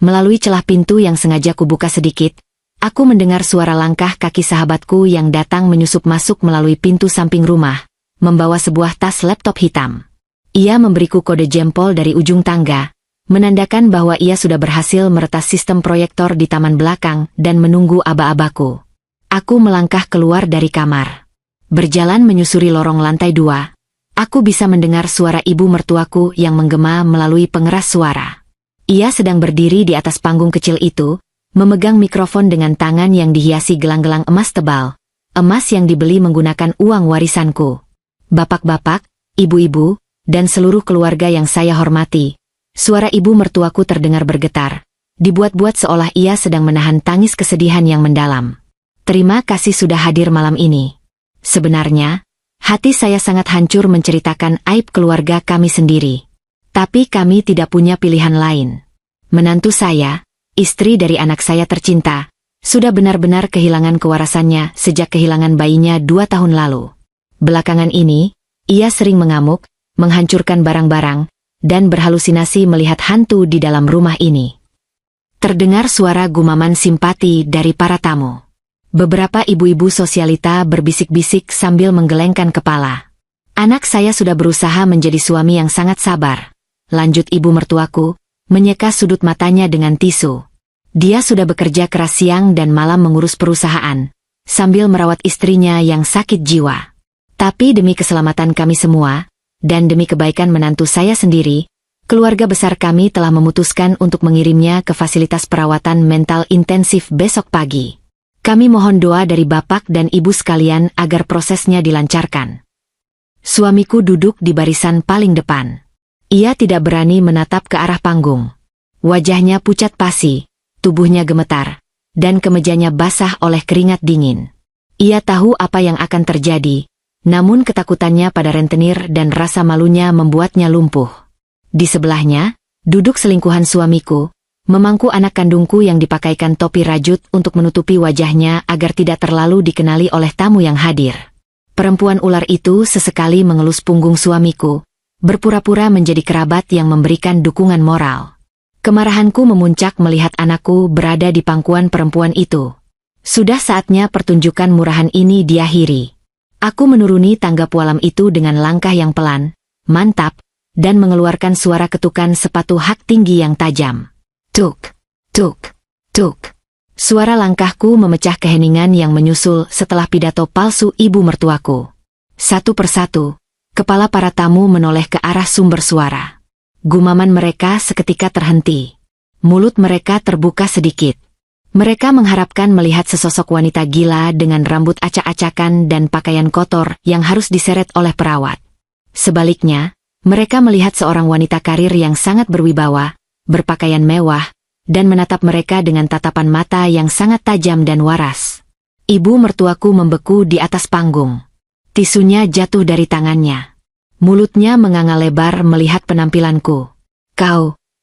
Melalui celah pintu yang sengaja kubuka sedikit, aku mendengar suara langkah kaki sahabatku yang datang menyusup masuk melalui pintu samping rumah, membawa sebuah tas laptop hitam. Ia memberiku kode jempol dari ujung tangga, menandakan bahwa ia sudah berhasil meretas sistem proyektor di taman belakang dan menunggu aba-abaku. Aku melangkah keluar dari kamar. Berjalan menyusuri lorong lantai 2, aku bisa mendengar suara ibu mertuaku yang menggema melalui pengeras suara. Ia sedang berdiri di atas panggung kecil itu, memegang mikrofon dengan tangan yang dihiasi gelang-gelang emas tebal, emas yang dibeli menggunakan uang warisanku. Bapak-bapak, ibu-ibu, dan seluruh keluarga yang saya hormati, suara ibu mertuaku terdengar bergetar, dibuat-buat seolah ia sedang menahan tangis kesedihan yang mendalam. Terima kasih sudah hadir malam ini. Sebenarnya, hati saya sangat hancur menceritakan aib keluarga kami sendiri. Tapi kami tidak punya pilihan lain. Menantu saya, istri dari anak saya tercinta, sudah benar-benar kehilangan kewarasannya sejak kehilangan bayinya 2 tahun lalu. Belakangan ini, ia sering mengamuk, menghancurkan barang-barang, dan berhalusinasi melihat hantu di dalam rumah ini. Terdengar suara gumaman simpati dari para tamu. Beberapa ibu-ibu sosialita berbisik-bisik sambil menggelengkan kepala. Anak saya sudah berusaha menjadi suami yang sangat sabar, lanjut ibu mertuaku, menyeka sudut matanya dengan tisu. Dia sudah bekerja keras siang dan malam mengurus perusahaan, sambil merawat istrinya yang sakit jiwa. Tapi demi keselamatan kami semua, dan demi kebaikan menantu saya sendiri, keluarga besar kami telah memutuskan untuk mengirimnya ke fasilitas perawatan mental intensif besok pagi. Kami mohon doa dari Bapak dan Ibu sekalian agar prosesnya dilancarkan. Suamiku duduk di barisan paling depan. Ia tidak berani menatap ke arah panggung. Wajahnya pucat pasi, tubuhnya gemetar, dan kemejanya basah oleh keringat dingin. Ia tahu apa yang akan terjadi, namun ketakutannya pada rentenir dan rasa malunya membuatnya lumpuh. Di sebelahnya, duduk selingkuhan suamiku, memangku anak kandungku yang dipakaikan topi rajut untuk menutupi wajahnya agar tidak terlalu dikenali oleh tamu yang hadir. Perempuan ular itu sesekali mengelus punggung suamiku, berpura-pura menjadi kerabat yang memberikan dukungan moral. Kemarahanku memuncak melihat anakku berada di pangkuan perempuan itu. Sudah saatnya pertunjukan murahan ini diakhiri. Aku menuruni tangga pualam itu dengan langkah yang pelan, mantap, dan mengeluarkan suara ketukan sepatu hak tinggi yang tajam. Tuk, tuk, tuk. Suara langkahku memecah keheningan yang menyusul setelah pidato palsu ibu mertuaku. Satu persatu, kepala para tamu menoleh ke arah sumber suara. Gumaman mereka seketika terhenti. Mulut mereka terbuka sedikit. Mereka mengharapkan melihat sesosok wanita gila dengan rambut acak-acakan dan pakaian kotor yang harus diseret oleh perawat. Sebaliknya, mereka melihat seorang wanita karir yang sangat berwibawa, berpakaian mewah, dan menatap mereka dengan tatapan mata yang sangat tajam dan waras. Ibu mertuaku membeku di atas panggung. Tisunya jatuh dari tangannya. Mulutnya menganga lebar melihat penampilanku.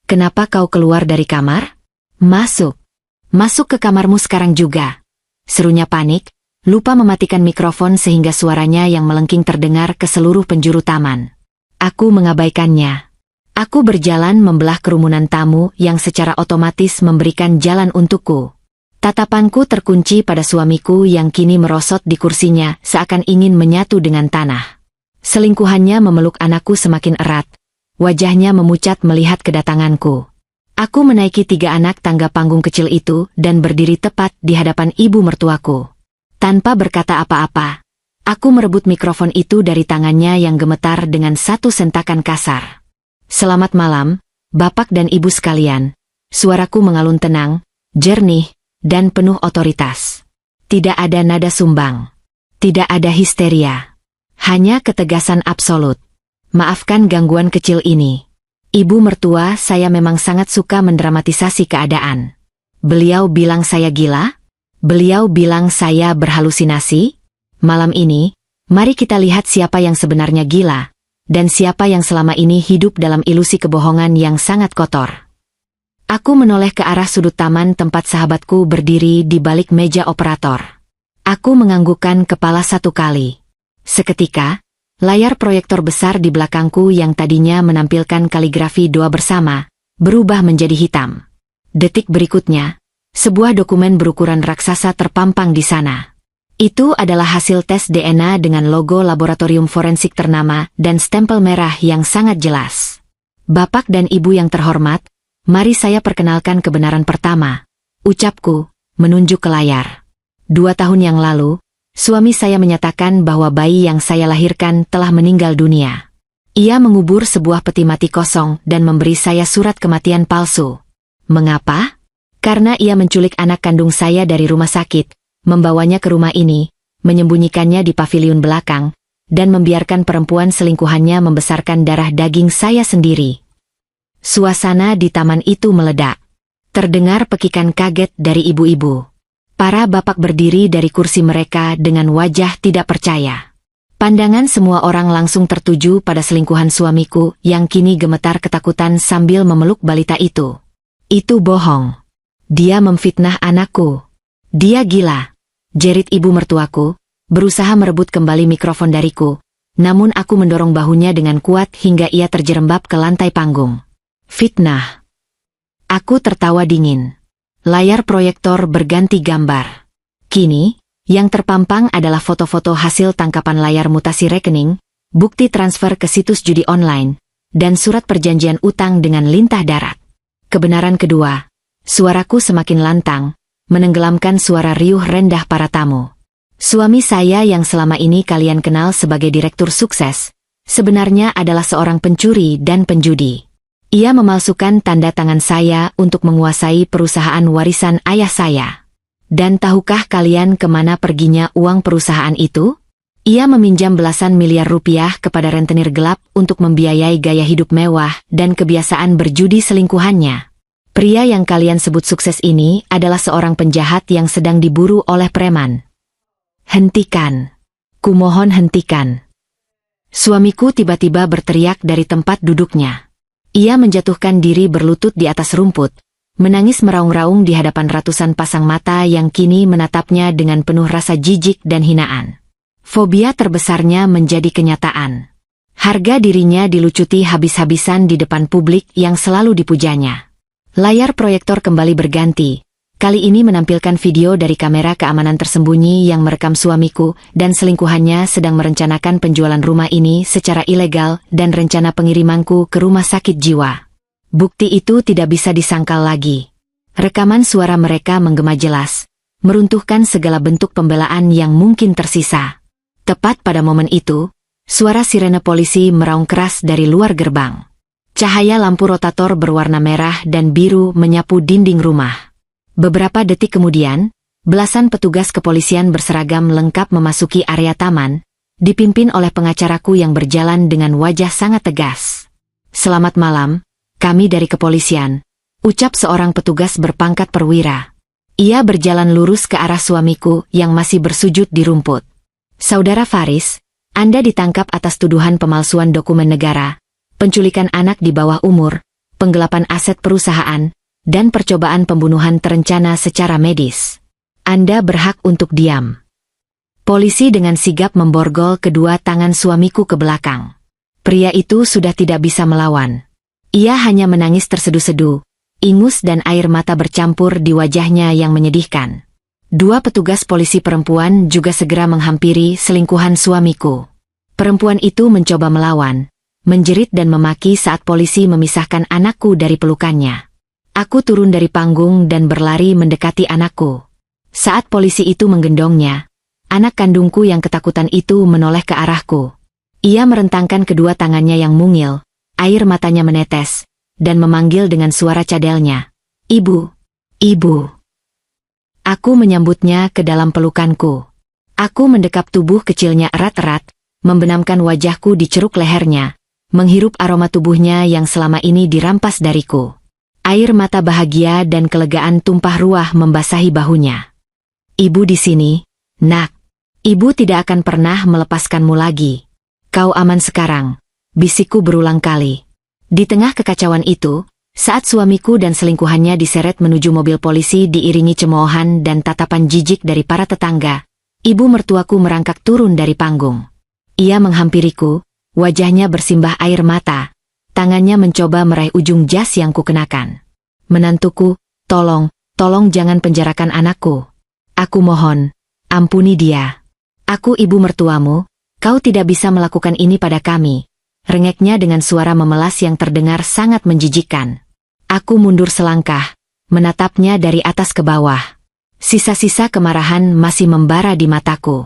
Kenapa kau keluar dari kamar? Masuk. Masuk ke kamarmu sekarang juga. Serunya panik, lupa mematikan mikrofon sehingga suaranya yang melengking terdengar ke seluruh penjuru taman. Aku mengabaikannya. Aku berjalan membelah kerumunan tamu yang secara otomatis memberikan jalan untukku. Tatapanku terkunci pada suamiku yang kini merosot di kursinya seakan ingin menyatu dengan tanah. Selingkuhannya memeluk anakku semakin erat. Wajahnya memucat melihat kedatanganku. Aku menaiki 3 anak tangga panggung kecil itu dan berdiri tepat di hadapan ibu mertuaku. Tanpa berkata apa-apa, aku merebut mikrofon itu dari tangannya yang gemetar dengan satu sentakan kasar. Selamat malam, Bapak dan Ibu sekalian. Suaraku mengalun tenang, jernih, dan penuh otoritas. Tidak ada nada sumbang. Tidak ada histeria. Hanya ketegasan absolut. Maafkan gangguan kecil ini. Ibu mertua saya memang sangat suka mendramatisasi keadaan. Beliau bilang saya gila? Beliau bilang saya berhalusinasi? Malam ini, mari kita lihat siapa yang sebenarnya gila, dan siapa yang selama ini hidup dalam ilusi kebohongan yang sangat kotor. Aku menoleh ke arah sudut taman tempat sahabatku berdiri di balik meja operator. Aku menganggukkan kepala 1 kali. Seketika, layar proyektor besar di belakangku yang tadinya menampilkan kaligrafi doa bersama, berubah menjadi hitam. Detik berikutnya, sebuah dokumen berukuran raksasa terpampang di sana. Itu adalah hasil tes DNA dengan logo laboratorium forensik ternama dan stempel merah yang sangat jelas. Bapak dan Ibu yang terhormat, mari saya perkenalkan kebenaran pertama, ucapku, menunjuk ke layar. 2 tahun yang lalu, suami saya menyatakan bahwa bayi yang saya lahirkan telah meninggal dunia. Ia mengubur sebuah peti mati kosong dan memberi saya surat kematian palsu. Mengapa? Karena ia menculik anak kandung saya dari rumah sakit, membawanya ke rumah ini, menyembunyikannya di paviliun belakang, dan membiarkan perempuan selingkuhannya membesarkan darah daging saya sendiri. Suasana di taman itu meledak. Terdengar pekikan kaget dari ibu-ibu. Para bapak berdiri dari kursi mereka dengan wajah tidak percaya. Pandangan semua orang langsung tertuju pada selingkuhan suamiku yang kini gemetar ketakutan sambil memeluk balita itu. Itu bohong. Dia memfitnah anakku. Dia gila, jerit ibu mertuaku, berusaha merebut kembali mikrofon dariku, namun aku mendorong bahunya dengan kuat hingga ia terjerembab ke lantai panggung. Fitnah. Aku tertawa dingin. Layar proyektor berganti gambar. Kini, yang terpampang adalah foto-foto hasil tangkapan layar mutasi rekening, bukti transfer ke situs judi online, dan surat perjanjian utang dengan lintah darat. Kebenaran kedua, suaraku semakin lantang, menenggelamkan suara riuh rendah para tamu. Suami saya yang selama ini kalian kenal sebagai direktur sukses, sebenarnya adalah seorang pencuri dan penjudi. Ia memalsukan tanda tangan saya untuk menguasai perusahaan warisan ayah saya. Dan tahukah kalian kemana perginya uang perusahaan itu? Ia meminjam belasan miliar rupiah kepada rentenir gelap untuk membiayai gaya hidup mewah dan kebiasaan berjudi selingkuhannya. Pria yang kalian sebut sukses ini adalah seorang penjahat yang sedang diburu oleh preman. Hentikan. Kumohon hentikan. Suamiku tiba-tiba berteriak dari tempat duduknya. Ia menjatuhkan diri berlutut di atas rumput, menangis meraung-raung di hadapan ratusan pasang mata yang kini menatapnya dengan penuh rasa jijik dan hinaan. Fobia terbesarnya menjadi kenyataan. Harga dirinya dilucuti habis-habisan di depan publik yang selalu dipujanya. Layar proyektor kembali berganti. Kali ini menampilkan video dari kamera keamanan tersembunyi yang merekam suamiku dan selingkuhannya sedang merencanakan penjualan rumah ini secara ilegal dan rencana pengirimanku ke rumah sakit jiwa. Bukti itu tidak bisa disangkal lagi. Rekaman suara mereka menggema jelas, meruntuhkan segala bentuk pembelaan yang mungkin tersisa. Tepat pada momen itu, suara sirene polisi meraung keras dari luar gerbang. Cahaya lampu rotator berwarna merah dan biru menyapu dinding rumah. Beberapa detik kemudian, belasan petugas kepolisian berseragam lengkap memasuki area taman, dipimpin oleh pengacaraku yang berjalan dengan wajah sangat tegas. "Selamat malam, kami dari kepolisian," ucap seorang petugas berpangkat perwira. Ia berjalan lurus ke arah suamiku yang masih bersujud di rumput. "Saudara Faris, Anda ditangkap atas tuduhan pemalsuan dokumen negara, penculikan anak di bawah umur, penggelapan aset perusahaan, dan percobaan pembunuhan terencana secara medis. Anda berhak untuk diam." Polisi dengan sigap memborgol kedua tangan suamiku ke belakang. Pria itu sudah tidak bisa melawan. Ia hanya menangis tersedu-sedu, ingus dan air mata bercampur di wajahnya yang menyedihkan. Dua petugas polisi perempuan juga segera menghampiri selingkuhan suamiku. Perempuan itu mencoba melawan, menjerit dan memaki saat polisi memisahkan anakku dari pelukannya. Aku turun dari panggung dan berlari mendekati anakku. Saat polisi itu menggendongnya, anak kandungku yang ketakutan itu menoleh ke arahku. Ia merentangkan kedua tangannya yang mungil, air matanya menetes, dan memanggil dengan suara cadelnya, "Ibu, Ibu." Aku menyambutnya ke dalam pelukanku. Aku mendekap tubuh kecilnya erat-erat, membenamkan wajahku di ceruk lehernya, menghirup aroma tubuhnya yang selama ini dirampas dariku. Air mata bahagia dan kelegaan tumpah ruah membasahi bahunya. "Ibu di sini, nak. Ibu tidak akan pernah melepaskanmu lagi. Kau aman sekarang," bisikku berulang kali. Di tengah kekacauan itu, saat suamiku dan selingkuhannya diseret menuju mobil polisi diiringi cemoohan dan tatapan jijik dari para tetangga, ibu mertuaku merangkak turun dari panggung. Ia menghampiriku, wajahnya bersimbah air mata. Tangannya mencoba meraih ujung jas yang kukenakan. "Menantuku, tolong jangan penjarakan anakku. Aku mohon, ampuni dia. Aku ibu mertuamu, kau tidak bisa melakukan ini pada kami," rengeknya dengan suara memelas yang terdengar sangat menjijikkan. Aku mundur selangkah, menatapnya dari atas ke bawah. Sisa-sisa kemarahan masih membara di mataku.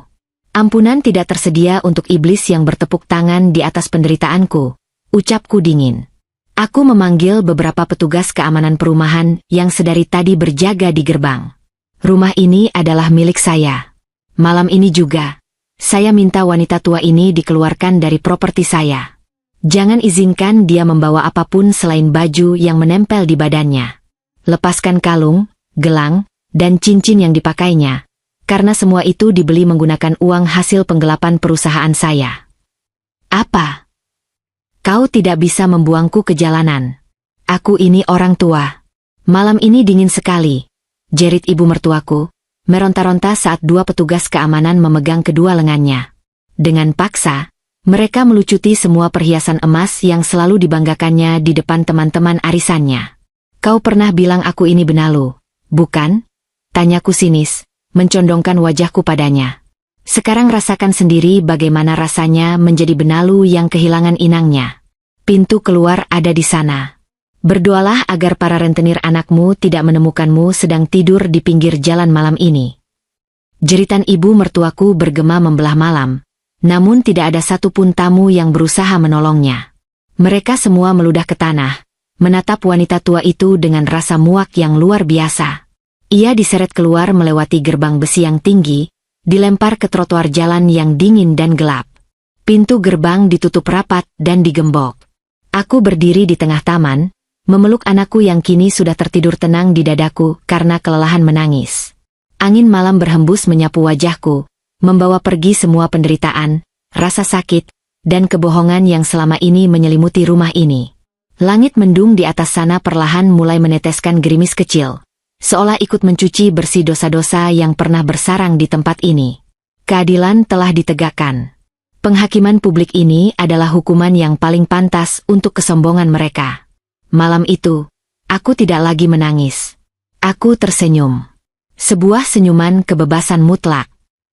Ampunan tidak tersedia untuk iblis yang bertepuk tangan di atas penderitaanku, ucapku dingin. Aku memanggil beberapa petugas keamanan perumahan yang sedari tadi berjaga di gerbang. "Rumah ini adalah milik saya. Malam ini juga, saya minta wanita tua ini dikeluarkan dari properti saya. Jangan izinkan dia membawa apapun selain baju yang menempel di badannya. Lepaskan kalung, gelang, dan cincin yang dipakainya, karena semua itu dibeli menggunakan uang hasil penggelapan perusahaan saya." "Apa? Kau tidak bisa membuangku ke jalanan. Aku ini orang tua. Malam ini dingin sekali," jerit ibu mertuaku, meronta-ronta saat dua petugas keamanan memegang kedua lengannya. Dengan paksa, mereka melucuti semua perhiasan emas yang selalu dibanggakannya di depan teman-teman arisannya. Kau pernah bilang aku ini benalu, bukan? Tanyaku sinis, mencondongkan wajahku padanya. Sekarang rasakan sendiri bagaimana rasanya menjadi benalu yang kehilangan inangnya. Pintu keluar ada di sana. Berdoalah agar para rentenir anakmu tidak menemukanmu sedang tidur di pinggir jalan malam ini. Jeritan ibu mertuaku bergema membelah malam, namun tidak ada satupun tamu yang berusaha menolongnya. Mereka semua meludah ke tanah, menatap wanita tua itu dengan rasa muak yang luar biasa. Ia diseret keluar melewati gerbang besi yang tinggi, dilempar ke trotoar jalan yang dingin dan gelap. Pintu gerbang ditutup rapat dan digembok. Aku berdiri di tengah taman, memeluk anakku yang kini sudah tertidur tenang di dadaku karena kelelahan menangis. Angin malam berhembus menyapu wajahku, membawa pergi semua penderitaan, rasa sakit, dan kebohongan yang selama ini menyelimuti rumah ini. Langit mendung di atas sana perlahan mulai meneteskan gerimis kecil, seolah ikut mencuci bersih dosa-dosa yang pernah bersarang di tempat ini. Keadilan telah ditegakkan. Penghakiman publik ini adalah hukuman yang paling pantas untuk kesombongan mereka. Malam itu, aku tidak lagi menangis. Aku tersenyum. Sebuah senyuman kebebasan mutlak.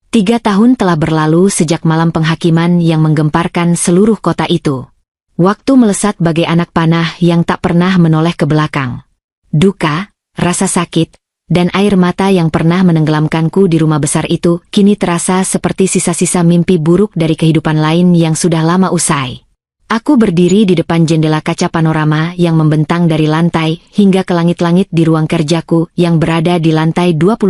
3 tahun telah berlalu sejak malam penghakiman yang menggemparkan seluruh kota itu. Waktu melesat bagai anak panah yang tak pernah menoleh ke belakang. Duka, rasa sakit, dan air mata yang pernah menenggelamkanku di rumah besar itu kini terasa seperti sisa-sisa mimpi buruk dari kehidupan lain yang sudah lama usai. Aku berdiri di depan jendela kaca panorama yang membentang dari lantai hingga ke langit-langit di ruang kerjaku yang berada di lantai 25.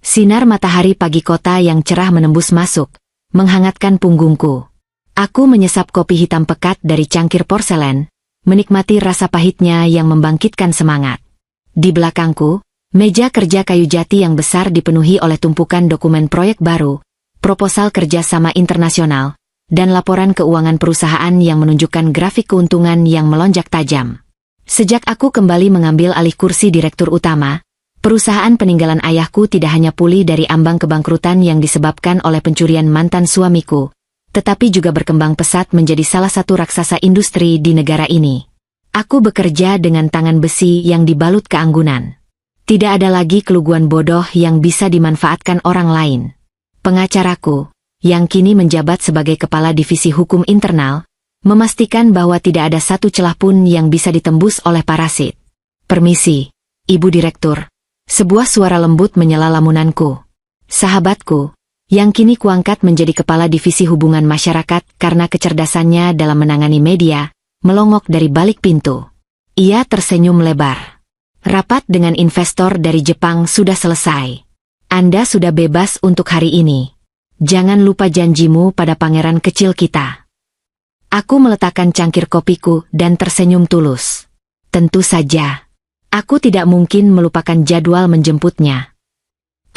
Sinar matahari pagi kota yang cerah menembus masuk, menghangatkan punggungku. Aku menyesap kopi hitam pekat dari cangkir porselen, menikmati rasa pahitnya yang membangkitkan semangat. Di belakangku, meja kerja kayu jati yang besar dipenuhi oleh tumpukan dokumen proyek baru, proposal kerjasama internasional, dan laporan keuangan perusahaan yang menunjukkan grafik keuntungan yang melonjak tajam. Sejak aku kembali mengambil alih kursi direktur utama, perusahaan peninggalan ayahku tidak hanya pulih dari ambang kebangkrutan yang disebabkan oleh pencurian mantan suamiku, tetapi juga berkembang pesat menjadi salah satu raksasa industri di negara ini. Aku bekerja dengan tangan besi yang dibalut keanggunan. Tidak ada lagi keluguan bodoh yang bisa dimanfaatkan orang lain. Pengacaraku, yang kini menjabat sebagai kepala divisi hukum internal, memastikan bahwa tidak ada satu celah pun yang bisa ditembus oleh parasit. Permisi, Ibu Direktur. Sebuah suara lembut menyela lamunanku. Sahabatku, yang kini kuangkat menjadi kepala divisi hubungan masyarakat karena kecerdasannya dalam menangani media, melongok dari balik pintu. Ia tersenyum lebar. Rapat dengan investor dari Jepang sudah selesai. Anda sudah bebas untuk hari ini. Jangan lupa janjimu pada pangeran kecil kita. Aku meletakkan cangkir kopiku dan tersenyum tulus. Tentu saja. Aku tidak mungkin melupakan jadwal menjemputnya.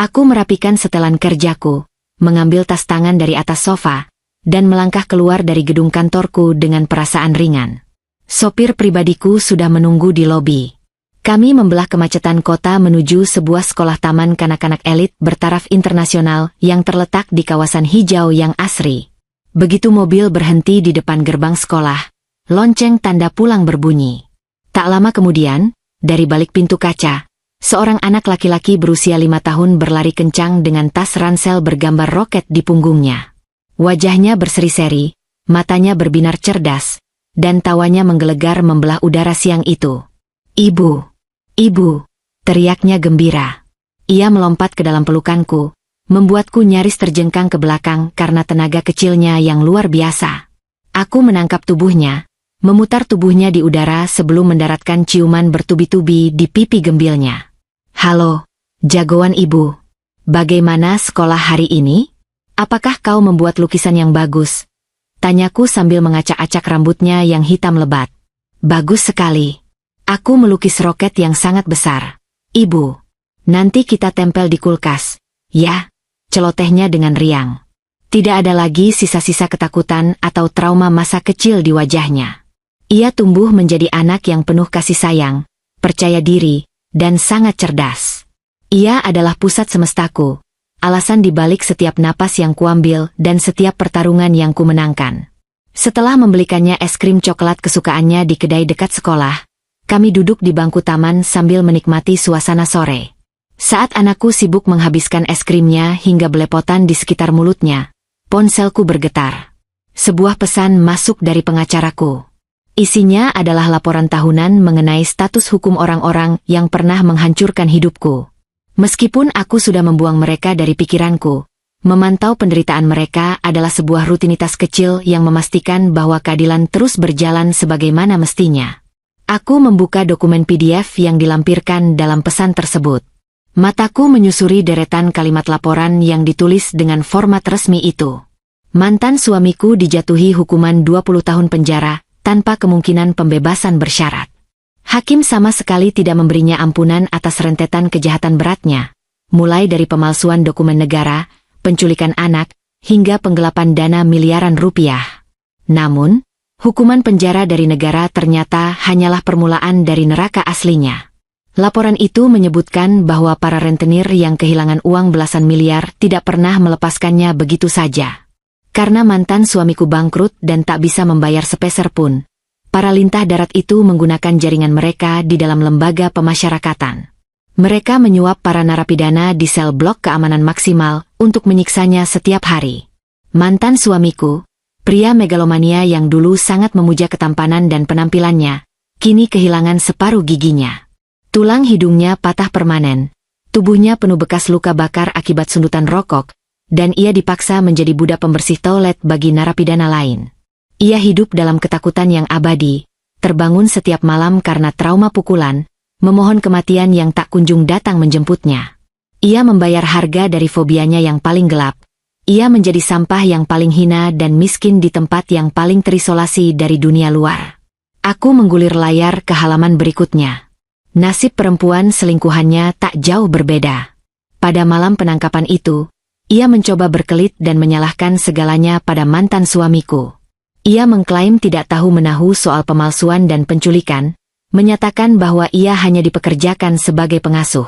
Aku merapikan setelan kerjaku, mengambil tas tangan dari atas sofa, dan melangkah keluar dari gedung kantorku dengan perasaan ringan. Sopir pribadiku sudah menunggu di lobi. Kami membelah kemacetan kota menuju sebuah sekolah taman kanak-kanak elit bertaraf internasional yang terletak di kawasan hijau yang asri. Begitu mobil berhenti di depan gerbang sekolah, lonceng tanda pulang berbunyi. Tak lama kemudian, dari balik pintu kaca, seorang anak laki-laki berusia 5 tahun berlari kencang dengan tas ransel bergambar roket di punggungnya. Wajahnya berseri-seri, matanya berbinar cerdas, dan tawanya menggelegar membelah udara siang itu. Ibu! Ibu! Teriaknya gembira. Ia melompat ke dalam pelukanku, membuatku nyaris terjengkang ke belakang karena tenaga kecilnya yang luar biasa. Aku menangkap tubuhnya, memutar tubuhnya di udara sebelum mendaratkan ciuman bertubi-tubi di pipi gembilnya. Halo, jagoan ibu. Bagaimana sekolah hari ini? Apakah kau membuat lukisan yang bagus? Tanyaku sambil mengacak-acak rambutnya yang hitam lebat. Bagus sekali. Aku melukis roket yang sangat besar. Ibu, nanti kita tempel di kulkas. Ya, celotehnya dengan riang. Tidak ada lagi sisa-sisa ketakutan atau trauma masa kecil di wajahnya. Ia tumbuh menjadi anak yang penuh kasih sayang, percaya diri, dan sangat cerdas. Ia adalah pusat semestaku, alasan dibalik setiap napas yang kuambil dan setiap pertarungan yang kumenangkan. Setelah membelikannya es krim coklat kesukaannya di kedai dekat sekolah, kami duduk di bangku taman sambil menikmati suasana sore. Saat anakku sibuk menghabiskan es krimnya hingga belepotan di sekitar mulutnya, ponselku bergetar. Sebuah pesan masuk dari pengacaraku. Isinya adalah laporan tahunan mengenai status hukum orang-orang yang pernah menghancurkan hidupku. Meskipun aku sudah membuang mereka dari pikiranku, memantau penderitaan mereka adalah sebuah rutinitas kecil yang memastikan bahwa keadilan terus berjalan sebagaimana mestinya. Aku membuka dokumen PDF yang dilampirkan dalam pesan tersebut. Mataku menyusuri deretan kalimat laporan yang ditulis dengan format resmi itu. Mantan suamiku dijatuhi hukuman 20 tahun penjara, tanpa kemungkinan pembebasan bersyarat. Hakim sama sekali tidak memberinya ampunan atas rentetan kejahatan beratnya, mulai dari pemalsuan dokumen negara, penculikan anak, hingga penggelapan dana miliaran rupiah. Namun, hukuman penjara dari negara ternyata hanyalah permulaan dari neraka aslinya. Laporan itu menyebutkan bahwa para rentenir yang kehilangan uang belasan miliar tidak pernah melepaskannya begitu saja. Karena mantan suamiku bangkrut dan tak bisa membayar sepeser pun, para lintah darat itu menggunakan jaringan mereka di dalam lembaga pemasyarakatan. Mereka menyuap para narapidana di sel blok keamanan maksimal untuk menyiksanya setiap hari. Mantan suamiku, pria megalomania yang dulu sangat memuja ketampanan dan penampilannya, kini kehilangan separuh giginya. Tulang hidungnya patah permanen, tubuhnya penuh bekas luka bakar akibat sundutan rokok, dan ia dipaksa menjadi budak pembersih toilet bagi narapidana lain. Ia hidup dalam ketakutan yang abadi, terbangun setiap malam karena trauma pukulan, memohon kematian yang tak kunjung datang menjemputnya. Ia membayar harga dari fobianya yang paling gelap. Ia menjadi sampah yang paling hina dan miskin di tempat yang paling terisolasi dari dunia luar. Aku menggulir layar ke halaman berikutnya. Nasib perempuan selingkuhannya tak jauh berbeda. Pada malam penangkapan itu, ia mencoba berkelit dan menyalahkan segalanya pada mantan suamiku. Ia mengklaim tidak tahu menahu soal pemalsuan dan penculikan, menyatakan bahwa ia hanya dipekerjakan sebagai pengasuh.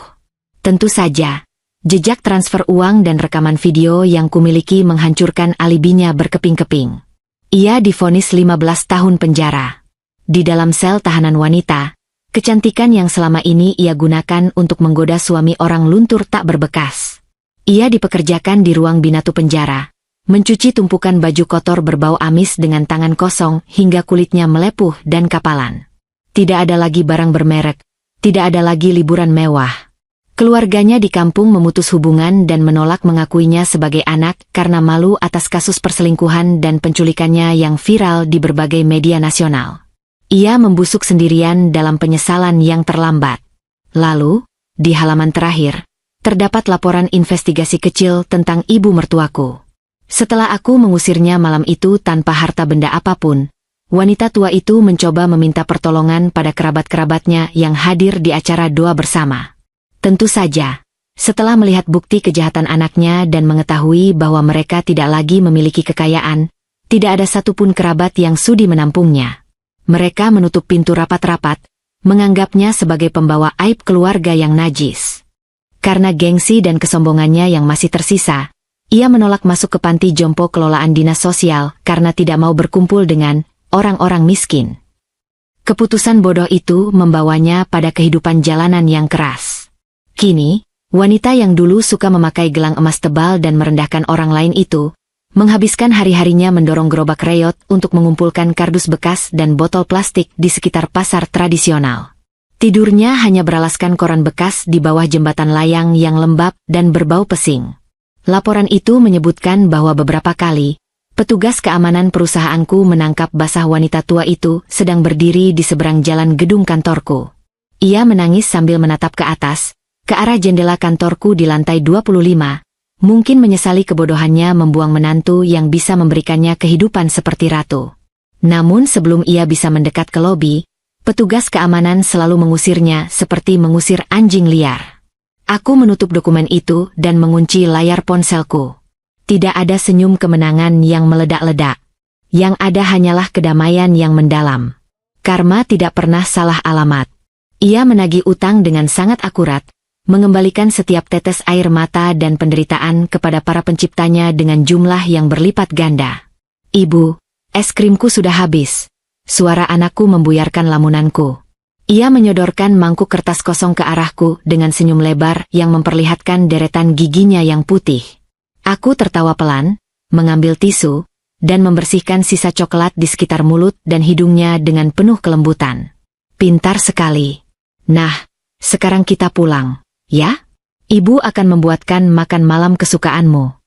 Tentu saja, jejak transfer uang dan rekaman video yang kumiliki menghancurkan alibinya berkeping-keping. Ia divonis 15 tahun penjara. Di dalam sel tahanan wanita, kecantikan yang selama ini ia gunakan untuk menggoda suami orang luntur tak berbekas. Ia dipekerjakan di ruang binatu penjara, mencuci tumpukan baju kotor berbau amis dengan tangan kosong hingga kulitnya melepuh dan kapalan. Tidak ada lagi barang bermerek, tidak ada lagi liburan mewah. Keluarganya di kampung memutus hubungan dan menolak mengakuinya sebagai anak karena malu atas kasus perselingkuhan dan penculikannya yang viral di berbagai media nasional. Ia membusuk sendirian dalam penyesalan yang terlambat. Lalu, di halaman terakhir, terdapat laporan investigasi kecil tentang ibu mertuaku. Setelah aku mengusirnya malam itu tanpa harta benda apapun, wanita tua itu mencoba meminta pertolongan pada kerabat-kerabatnya yang hadir di acara doa bersama. Tentu saja, setelah melihat bukti kejahatan anaknya dan mengetahui bahwa mereka tidak lagi memiliki kekayaan, tidak ada satupun kerabat yang sudi menampungnya. Mereka menutup pintu rapat-rapat, menganggapnya sebagai pembawa aib keluarga yang najis. Karena gengsi dan kesombongannya yang masih tersisa, ia menolak masuk ke panti jompo kelolaan dinas sosial karena tidak mau berkumpul dengan orang-orang miskin. Keputusan bodoh itu membawanya pada kehidupan jalanan yang keras. Kini, wanita yang dulu suka memakai gelang emas tebal dan merendahkan orang lain itu, menghabiskan hari-harinya mendorong gerobak reot untuk mengumpulkan kardus bekas dan botol plastik di sekitar pasar tradisional. Tidurnya hanya beralaskan koran bekas di bawah jembatan layang yang lembab dan berbau pesing. Laporan itu menyebutkan bahwa beberapa kali, petugas keamanan perusahaanku menangkap basah wanita tua itu sedang berdiri di seberang jalan gedung kantorku. Ia menangis sambil menatap ke atas, ke arah jendela kantorku di lantai 25, mungkin menyesali kebodohannya membuang menantu yang bisa memberikannya kehidupan seperti ratu. Namun sebelum ia bisa mendekat ke lobi, petugas keamanan selalu mengusirnya seperti mengusir anjing liar. Aku menutup dokumen itu dan mengunci layar ponselku. Tidak ada senyum kemenangan yang meledak-ledak. Yang ada hanyalah kedamaian yang mendalam. Karma tidak pernah salah alamat. Ia menagih utang dengan sangat akurat, mengembalikan setiap tetes air mata dan penderitaan kepada para penciptanya dengan jumlah yang berlipat ganda. Ibu, es krimku sudah habis. Suara anakku membuyarkan lamunanku. Ia menyodorkan mangkuk kertas kosong ke arahku dengan senyum lebar yang memperlihatkan deretan giginya yang putih. Aku tertawa pelan, mengambil tisu, dan membersihkan sisa coklat di sekitar mulut dan hidungnya dengan penuh kelembutan. Pintar sekali. Nah, sekarang kita pulang, ya? Ibu akan membuatkan makan malam kesukaanmu.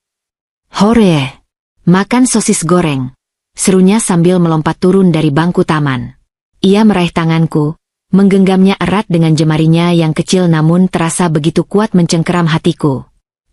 Hore! Makan sosis goreng, serunya sambil melompat turun dari bangku taman. Ia meraih tanganku, menggenggamnya erat dengan jemarinya yang kecil namun terasa begitu kuat mencengkeram hatiku.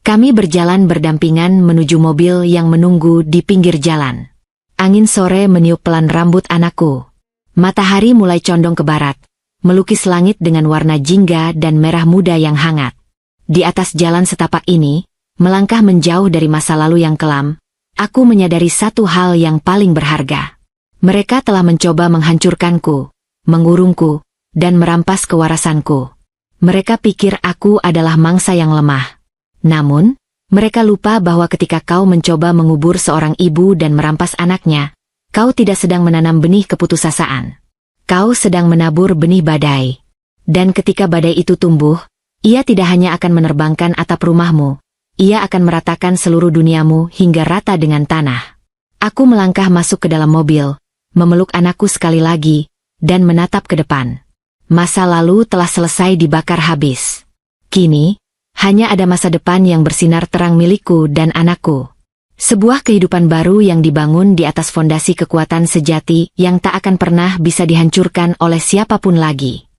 Kami berjalan berdampingan menuju mobil yang menunggu di pinggir jalan. Angin sore meniup pelan rambut anakku. Matahari mulai condong ke barat, melukis langit dengan warna jingga dan merah muda yang hangat. Di atas jalan setapak ini, melangkah menjauh dari masa lalu yang kelam, aku menyadari satu hal yang paling berharga. Mereka telah mencoba menghancurkanku, mengurungku, dan merampas kewarasanku. Mereka pikir aku adalah mangsa yang lemah. Namun, mereka lupa bahwa ketika kau mencoba mengubur seorang ibu dan merampas anaknya, kau tidak sedang menanam benih keputusasaan. Kau sedang menabur benih badai. Dan ketika badai itu tumbuh, ia tidak hanya akan menerbangkan atap rumahmu, ia akan meratakan seluruh duniamu hingga rata dengan tanah. Aku melangkah masuk ke dalam mobil, memeluk anakku sekali lagi, dan menatap ke depan. Masa lalu telah selesai dibakar habis. Kini, hanya ada masa depan yang bersinar terang milikku dan anakku. Sebuah kehidupan baru yang dibangun di atas fondasi kekuatan sejati yang tak akan pernah bisa dihancurkan oleh siapapun lagi.